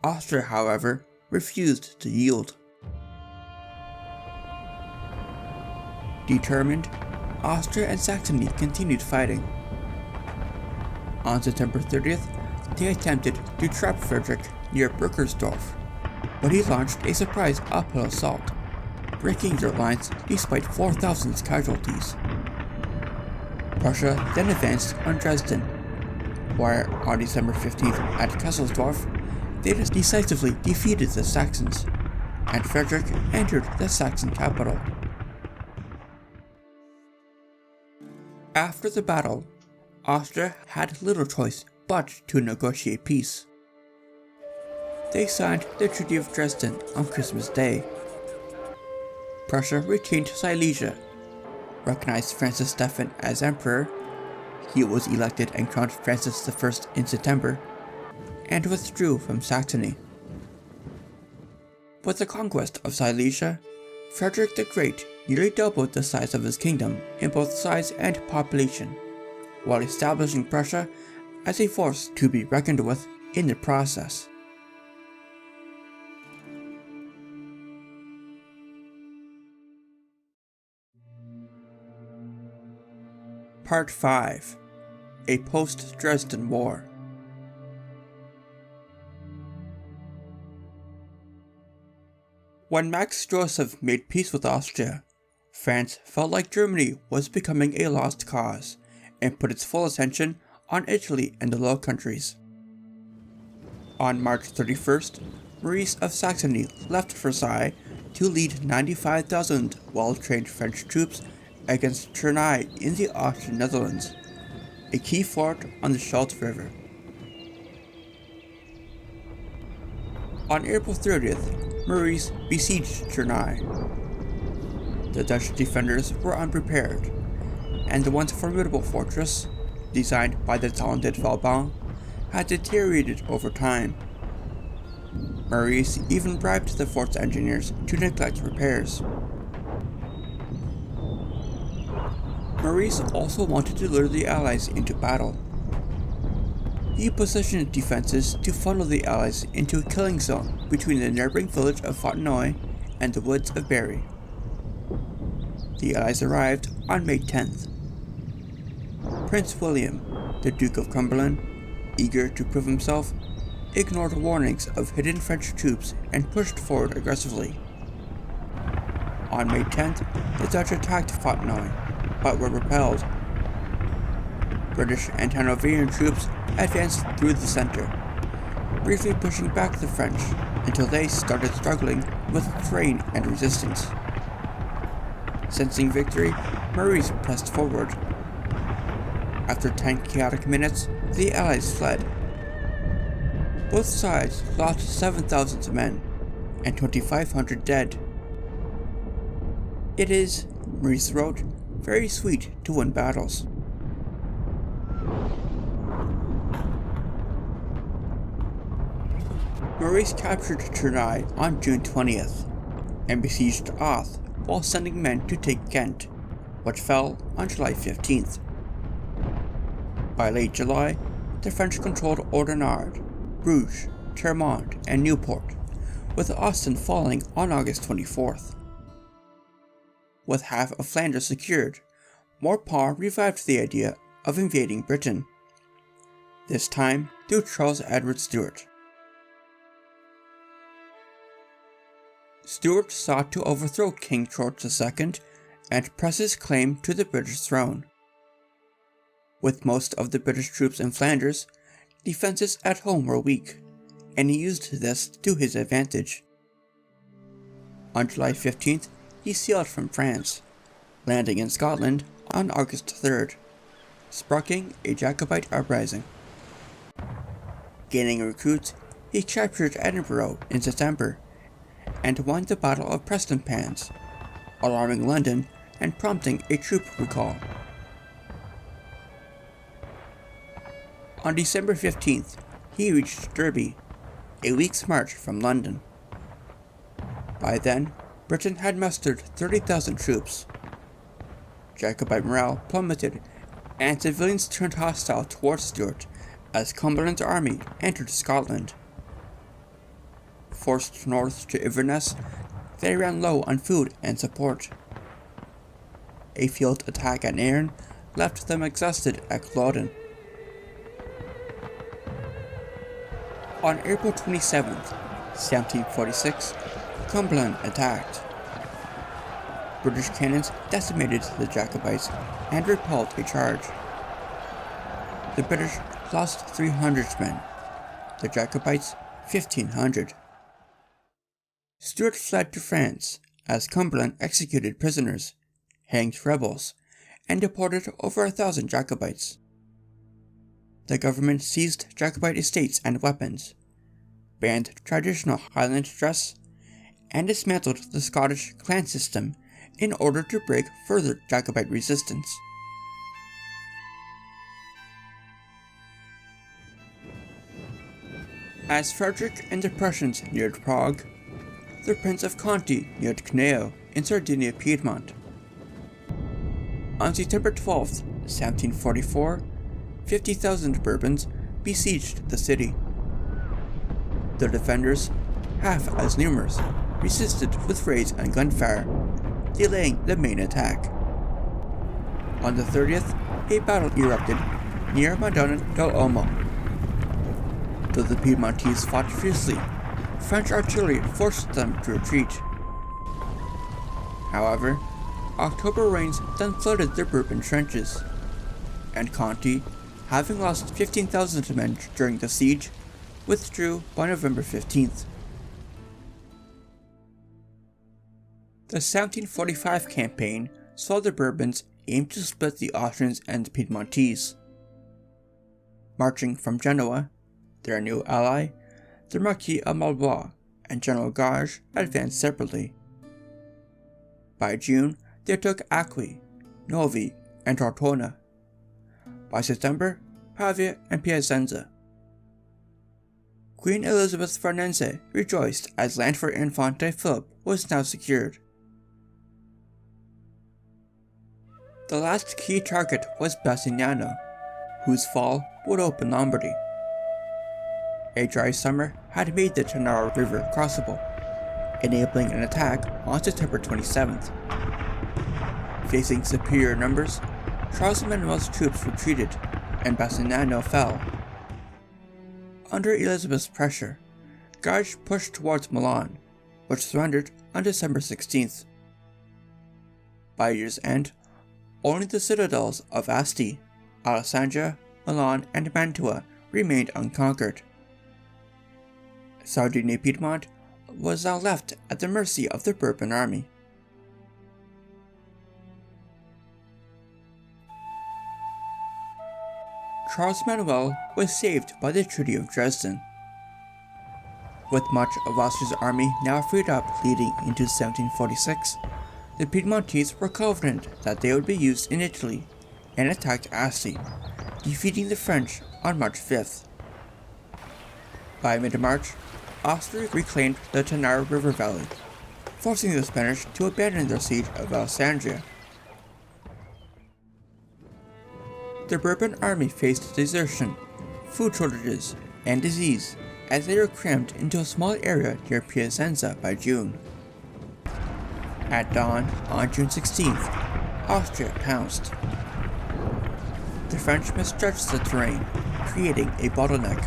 Austria, however, refused to yield. Determined, Austria and Saxony continued fighting. On September 30th, they attempted to trap Frederick near Burkersdorf, but he launched a surprise uphill assault, breaking their lines despite 4,000 casualties. Prussia then advanced on Dresden, where on December 15th at Kesselsdorf, they decisively defeated the Saxons, and Frederick entered the Saxon capital. After the battle, Austria had little choice but to negotiate peace. They signed the Treaty of Dresden on Christmas Day. Prussia retained Silesia, recognized Francis Stephen as emperor, he was elected and crowned Francis I in September, and withdrew from Saxony. With the conquest of Silesia, Frederick the Great nearly doubled the size of his kingdom in both size and population, while establishing Prussia as a force to be reckoned with in the process. Part 5. A Post-Dresden War. When Max Joseph made peace with Austria, France felt like Germany was becoming a lost cause, and put its full attention on Italy and the Low Countries. On March 31st, Maurice of Saxony left Versailles to lead 95,000 well-trained French troops against Tournai in the Austrian Netherlands, a key fort on the Scheldt River. On April 30th, Maurice besieged Tournai. The Dutch defenders were unprepared, and the once formidable fortress, designed by the talented Vauban, had deteriorated over time. Maurice even bribed the fort's engineers to neglect repairs. Maurice also wanted to lure the Allies into battle. He positioned defenses to funnel the Allies into a killing zone between the neighboring village of Fontenoy and the woods of Berry. The Allies arrived on May 10th. Prince William, the Duke of Cumberland, eager to prove himself, ignored warnings of hidden French troops and pushed forward aggressively. On May 10th, the Dutch attacked Fontenoy, but were repelled. British and Hanoverian troops advanced through the center, briefly pushing back the French until they started struggling with terrain and resistance. Sensing victory, Maurice pressed forward. After 10 chaotic minutes, the Allies fled. Both sides lost 7,000 men and 2,500 dead. It is, Maurice wrote, very sweet to win battles. Maurice captured Tournai on June 20th and besieged Ath while sending men to take Ghent, which fell on July 15th. By late July, the French controlled Oudenarde, Bruges, Termonde, and Newport, with Ostend falling on August 24th. With half of Flanders secured, Maurepas revived the idea of invading Britain, this time through Charles Edward Stuart. Stuart sought to overthrow King George II and press his claim to the British throne. With most of the British troops in Flanders, defenses at home were weak, and he used this to his advantage. On July 15th, he sailed from France, landing in Scotland on August 3rd, sparking a Jacobite uprising. Gaining recruits, he captured Edinburgh in September and won the Battle of Prestonpans, alarming London and prompting a troop recall. On December 15th, he reached Derby, a week's march from London. By then, Britain had mustered 30,000 troops. Jacobite morale plummeted, and civilians turned hostile towards Stuart as Cumberland's army entered Scotland. Forced north to Inverness, they ran low on food and support. A field attack at Nairn left them exhausted at Culloden. On April 27, 1746, Cumberland attacked. British cannons decimated the Jacobites and repelled a charge. The British lost 300 men, the Jacobites 1,500. Stuart fled to France as Cumberland executed prisoners, hanged rebels, and deported over 1,000 Jacobites. The government seized Jacobite estates and weapons, banned traditional Highland dress, and dismantled the Scottish clan system in order to break further Jacobite resistance. As Frederick and the Prussians neared Prague, the Prince of Conti neared Cuneo in Sardinia Piedmont. On September 12, 1744, 50,000 Bourbons besieged the city. The defenders, half as numerous, resisted with raids and gunfire, delaying the main attack. On the 30th, a battle erupted near Madonna del Olmo. Though the Piedmontese fought fiercely, French artillery forced them to retreat. However, October rains then flooded the Bourbon trenches, and Conti, having lost 15,000 men during the siege, withdrew by November 15th. The 1745 campaign saw the Bourbons aim to split the Austrians and Piedmontese. Marching from Genoa, their new ally, the Marquis of Maulbois and General Gage advanced separately. By June, they took Acqui, Novi, and Tortona. By September, Pavia and Piacenza. Queen Elizabeth Farnese rejoiced as land for Infante Philip was now secured. The last key target was Bassignano, whose fall would open Lombardy. A dry summer had made the Tanaro River crossable, enabling an attack on September 27th. Facing superior numbers, Charles Emmanuel's troops retreated, and Bassignano fell. Under Elizabeth's pressure, Gage pushed towards Milan, which surrendered on December 16th. By year's end, only the citadels of Asti, Alessandria, Milan, and Mantua remained unconquered. Sardinia-Piedmont was now left at the mercy of the Bourbon army. Charles Emmanuel was saved by the Treaty of Dresden. With much of Austria's army now freed up leading into 1746, the Piedmontese were confident that they would be used in Italy and attacked Asti, defeating the French on March 5th. By mid-March, Austria reclaimed the Tanaro River Valley, forcing the Spanish to abandon their siege of Alessandria. The Bourbon army faced desertion, food shortages, and disease as they were crammed into a small area near Piacenza by June. At dawn on June 16th, Austria pounced. The French misjudged the terrain, creating a bottleneck.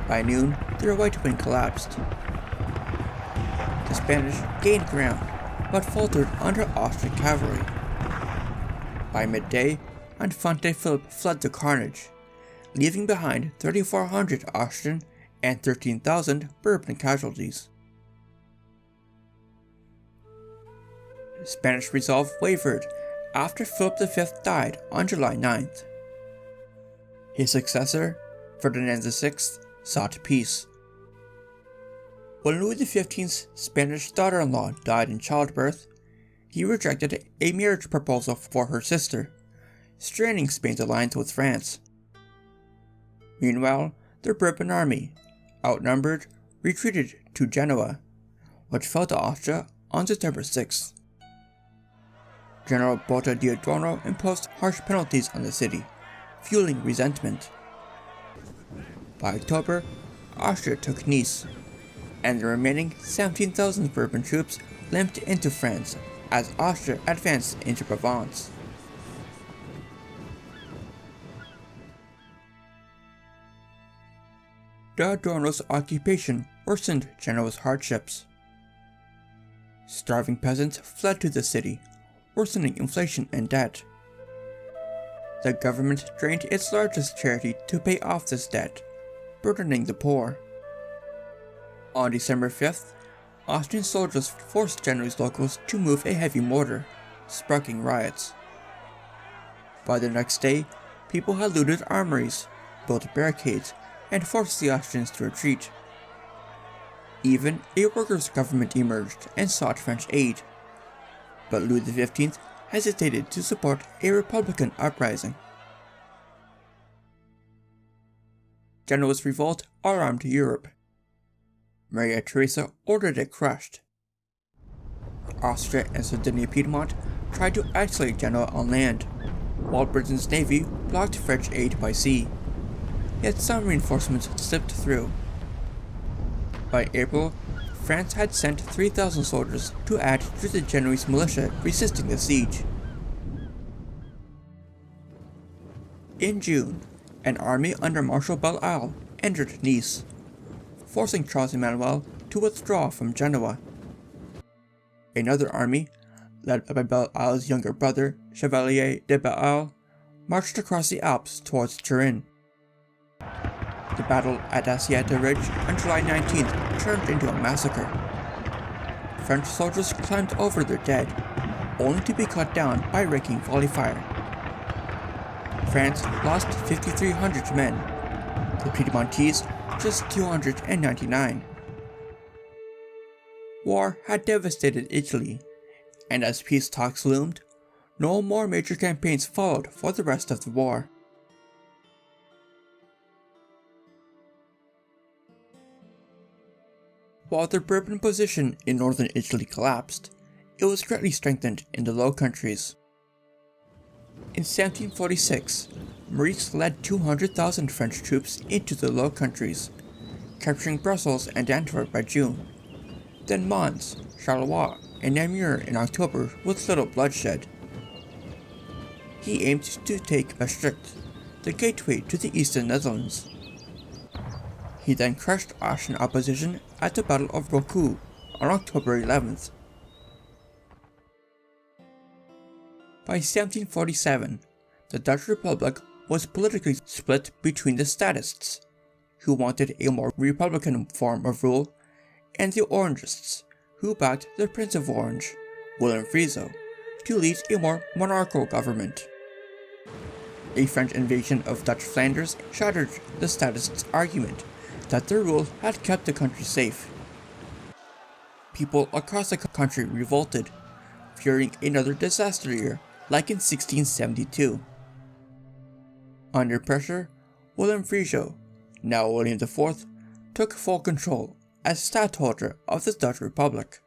By noon, their right wing collapsed. The Spanish gained ground, but faltered under Austrian cavalry. By midday, Infante Philip fled the carnage, leaving behind 3,400 Austrian and 13,000 Bourbon casualties. Spanish resolve wavered after Philip V died on July 9th. His successor, Ferdinand VI, sought peace. When Louis XV's Spanish daughter-in-law died in childbirth, he rejected a marriage proposal for her sister, straining Spain's alliance with France. Meanwhile, the Bourbon army, outnumbered, retreated to Genoa, which fell to Austria on September 6th. General Botta Diodono imposed harsh penalties on the city, fueling resentment. By October, Austria took Nice, and the remaining 17,000 Bourbon troops limped into France as Austria advanced into Provence. Diodono's occupation worsened Genoa's hardships. Starving peasants fled to the city, worsening inflation and debt. The government drained its largest charity to pay off this debt, burdening the poor. On December 5th, Austrian soldiers forced Genoese locals to move a heavy mortar, sparking riots. By the next day, people had looted armories, built barricades, and forced the Austrians to retreat. Even a workers' government emerged and sought French aid, but Louis XV hesitated to support a republican uprising. Genoa's revolt alarmed Europe. Maria Theresa ordered it crushed. Austria and Sardinia-Piedmont tried to isolate Genoa on land, while Britain's navy blocked French aid by sea. Yet some reinforcements slipped through. By April, France had sent 3,000 soldiers to add to the Genoese militia resisting the siege. In June, an army under Marshal Belle-Isle entered Nice, forcing Charles Emmanuel to withdraw from Genoa. Another army, led by Belle-Isle's younger brother, Chevalier de Belle-Isle, marched across the Alps towards Turin. The battle at Assietta Ridge on July 19th turned into a massacre. French soldiers climbed over their dead, only to be cut down by raking volley fire. France lost 5,300 men, the Piedmontese just 299. War had devastated Italy, and as peace talks loomed, no more major campaigns followed for the rest of the war. While the Bourbon position in northern Italy collapsed, it was greatly strengthened in the Low Countries. In 1746, Maurice led 200,000 French troops into the Low Countries, capturing Brussels and Antwerp by June, then Mons, Charleroi, and Namur in October with little bloodshed. He aimed to take Maastricht, the gateway to the eastern Netherlands. He then crushed Austrian opposition at the Battle of Broku on October 11th. By 1747, the Dutch Republic was politically split between the Statists, who wanted a more republican form of rule, and the Orangists, who backed the Prince of Orange, Willem Frieso, to lead a more monarchical government. A French invasion of Dutch Flanders shattered the Statists' argument that their rule had kept the country safe. People across the country revolted, fearing another disaster year like in 1672. Under pressure, Willem Frieso, now William IV, took full control as Stadtholder of the Dutch Republic.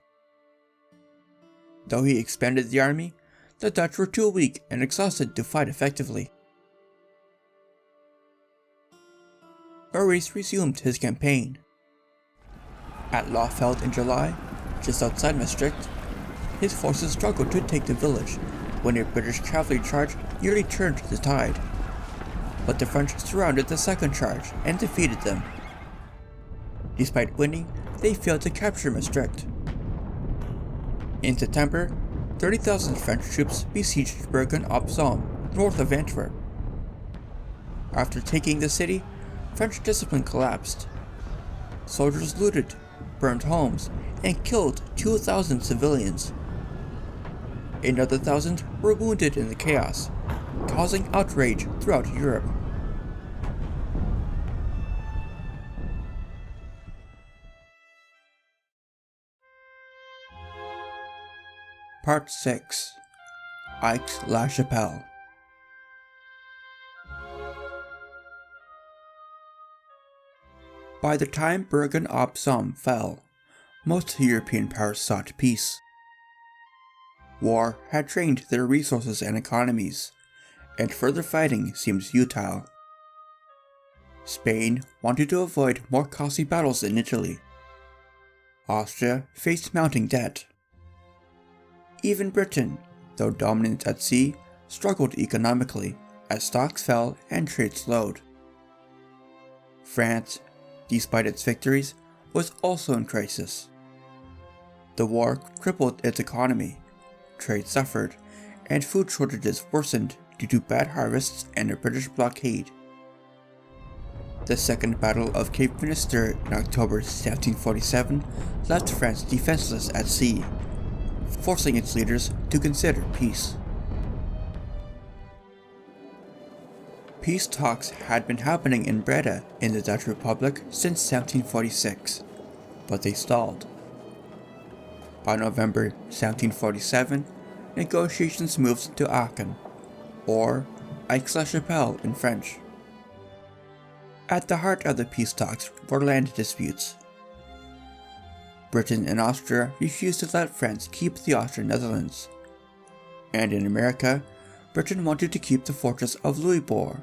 Though he expanded the army, the Dutch were too weak and exhausted to fight effectively. Maurice resumed his campaign. At Lawfeld in July, just outside Maastricht, his forces struggled to take the village when a British cavalry charge nearly turned the tide. But the French surrounded the second charge and defeated them. Despite winning, they failed to capture Maastricht. In September, 30,000 French troops besieged Bergen op Zoom, north of Antwerp. After taking the city, French discipline collapsed. Soldiers looted, burned homes, and killed 2,000 civilians. Another 1,000 were wounded in the chaos, causing outrage throughout Europe. Part 6. Aix-la-Chapelle. By the time Bergen op Zoom fell, most European powers sought peace. War had drained their resources and economies, and further fighting seemed futile. Spain wanted to avoid more costly battles in Italy. Austria faced mounting debt. Even Britain, though dominant at sea, struggled economically as stocks fell and trade slowed. France, despite its victories, was also in crisis. The war crippled its economy, trade suffered, and food shortages worsened due to bad harvests and a British blockade. The Second Battle of Cape Finisterre in October 1747 left France defenseless at sea, forcing its leaders to consider peace. Peace talks had been happening in Breda in the Dutch Republic since 1746, but they stalled. By November 1747, negotiations moved to Aachen, or Aix-la-Chapelle in French. At the heart of the peace talks were land disputes. Britain and Austria refused to let France keep the Austrian Netherlands. And in America, Britain wanted to keep the fortress of Louisbourg,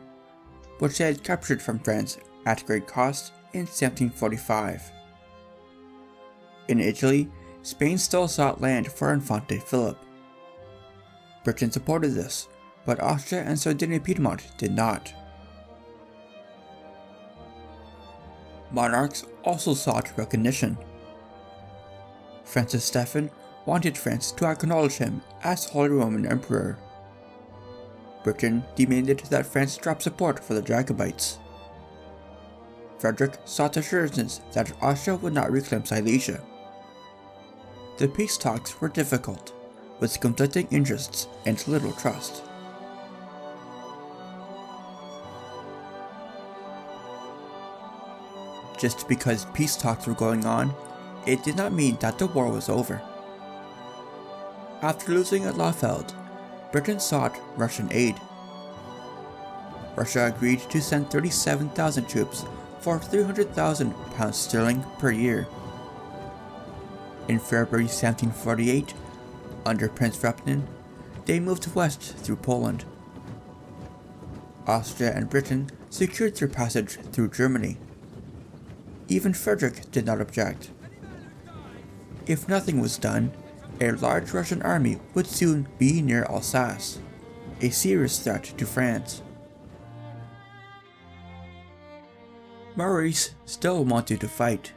which they had captured from France at great cost in 1745. In Italy, Spain still sought land for Infante Philip. Britain supported this, but Austria and Sardinia-Piedmont did not. Monarchs also sought recognition. Francis Stephen wanted France to acknowledge him as Holy Roman Emperor. Britain demanded that France drop support for the Jacobites. Frederick sought assurances that Austria would not reclaim Silesia. The peace talks were difficult, with conflicting interests and little trust. Just because peace talks were going on, it did not mean that the war was over. After losing at Lawfeld, Britain sought Russian aid. Russia agreed to send 37,000 troops for £300,000 per year. In February 1748, under Prince Repnin, they moved west through Poland, Austria and Britain secured their passage through Germany. Even Frederick did not object. If nothing was done, a large Russian army would soon be near Alsace, a serious threat to France. Maurice still wanted to fight.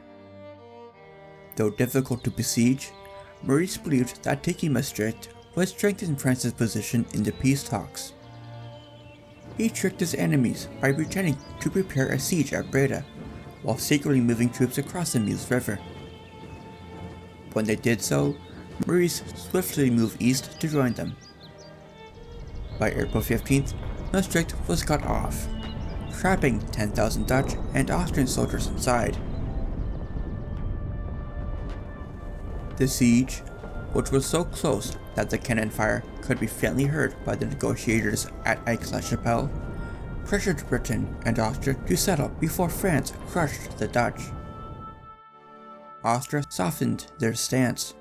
Though difficult to besiege, Maurice believed that taking Maastricht would strengthen France's position in the peace talks. He tricked his enemies by pretending to prepare a siege at Breda, while secretly moving troops across the Meuse River. When they did so, Maurice swiftly moved east to join them. By April 15th, Maastricht was cut off, trapping 10,000 Dutch and Austrian soldiers inside. The siege, which was so close that the cannon fire could be faintly heard by the negotiators at Aix-la-Chapelle, pressured Britain and Austria to settle before France crushed the Dutch. Austria softened their stance,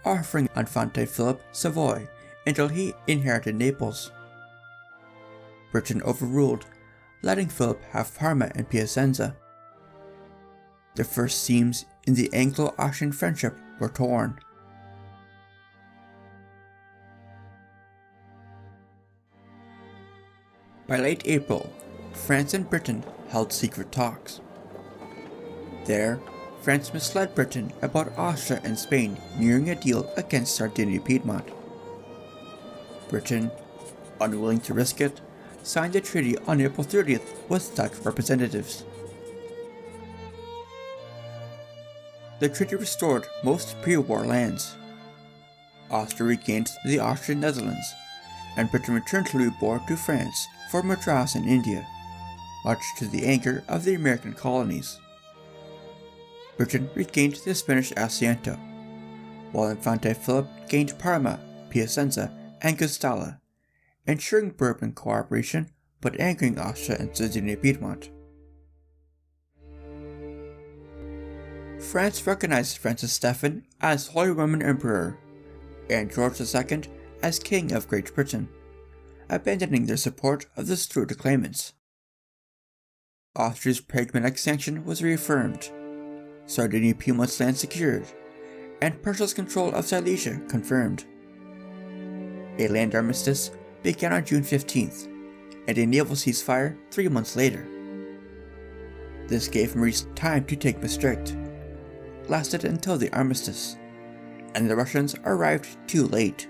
offering Infante Philip Savoy until he inherited Naples. Britain overruled, letting Philip have Parma and Piacenza. The first seams in the Anglo-Austrian friendship were torn. By late April, France and Britain held secret talks. There, France misled Britain about Austria and Spain nearing a deal against Sardinia-Piedmont. Britain, unwilling to risk it, signed the treaty on April 30th with Dutch representatives. The treaty restored most pre-war lands. Austria regained the Austrian Netherlands, and Britain returned Louisbourg to France for Madras in India, much to the anger of the American colonies. Britain regained the Spanish Asiento, while Infante Philip gained Parma, Piacenza, and Guastalla, ensuring Bourbon cooperation but angering Austria and Sardinia-Piedmont. France recognized Francis Stephen as Holy Roman Emperor and George II as King of Great Britain, abandoning their support of the Stuart claimants. Austria's pragmatic sanction was reaffirmed, Sardinia-Piedmont's land secured, and Prussia's control of Silesia confirmed. A land armistice began on June 15th, and a naval ceasefire 3 months later. This gave Maurice time to take Maastricht, lasted until the armistice, and the Russians arrived too late.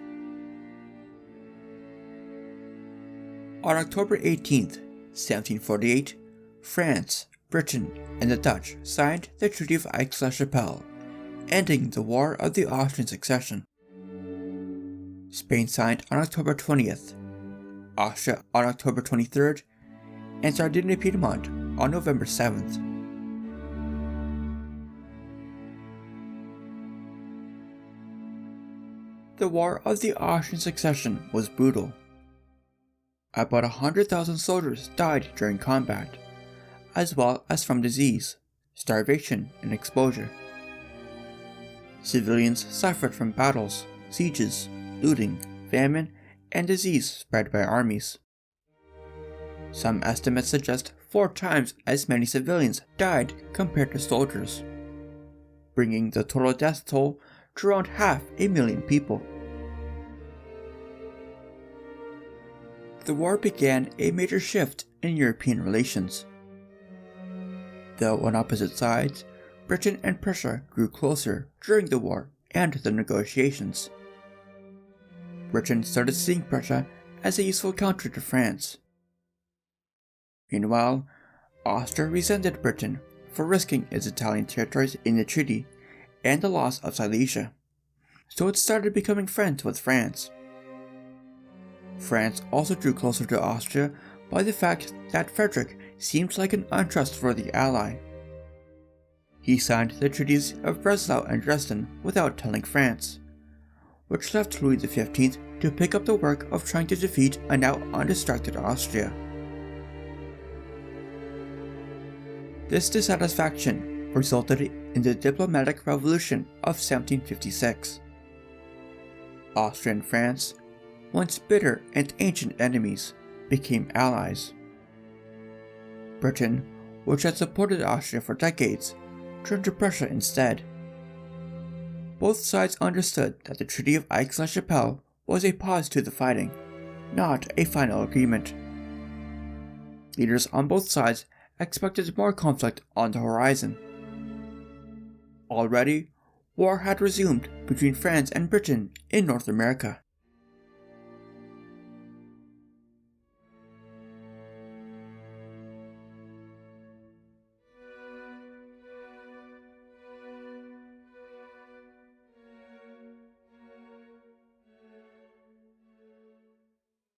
On October 18th, 1748, France, Britain, and the Dutch signed the Treaty of Aix-la-Chapelle, ending the War of the Austrian Succession. Spain signed on October 20th, Austria on October 23rd, and Sardinia-Piedmont on November 7th. The War of the Austrian Succession was brutal. About 100,000 soldiers died during combat, as well as from disease, starvation, and exposure. Civilians suffered from battles, sieges, looting, famine, and disease spread by armies. Some estimates suggest 4 times as many civilians died compared to soldiers, bringing the total death toll to around 500,000 people. The war began a major shift in European relations. Though on opposite sides, Britain and Prussia grew closer during the war and the negotiations. Britain started seeing Prussia as a useful counter to France. Meanwhile, Austria resented Britain for risking its Italian territories in the treaty and the loss of Silesia, so it started becoming friends with France. France also drew closer to Austria by the fact that Frederick seemed like an untrustworthy ally. He signed the treaties of Breslau and Dresden without telling France, which left Louis XV to pick up the work of trying to defeat a now undistracted Austria. This dissatisfaction resulted in the diplomatic revolution of 1756. Austria and France, once bitter and ancient enemies, became allies. Britain, which had supported Austria for decades, turned to Prussia instead. Both sides understood that the Treaty of Aix-la-Chapelle was a pause to the fighting, not a final agreement. Leaders on both sides expected more conflict on the horizon. Already, war had resumed between France and Britain in North America.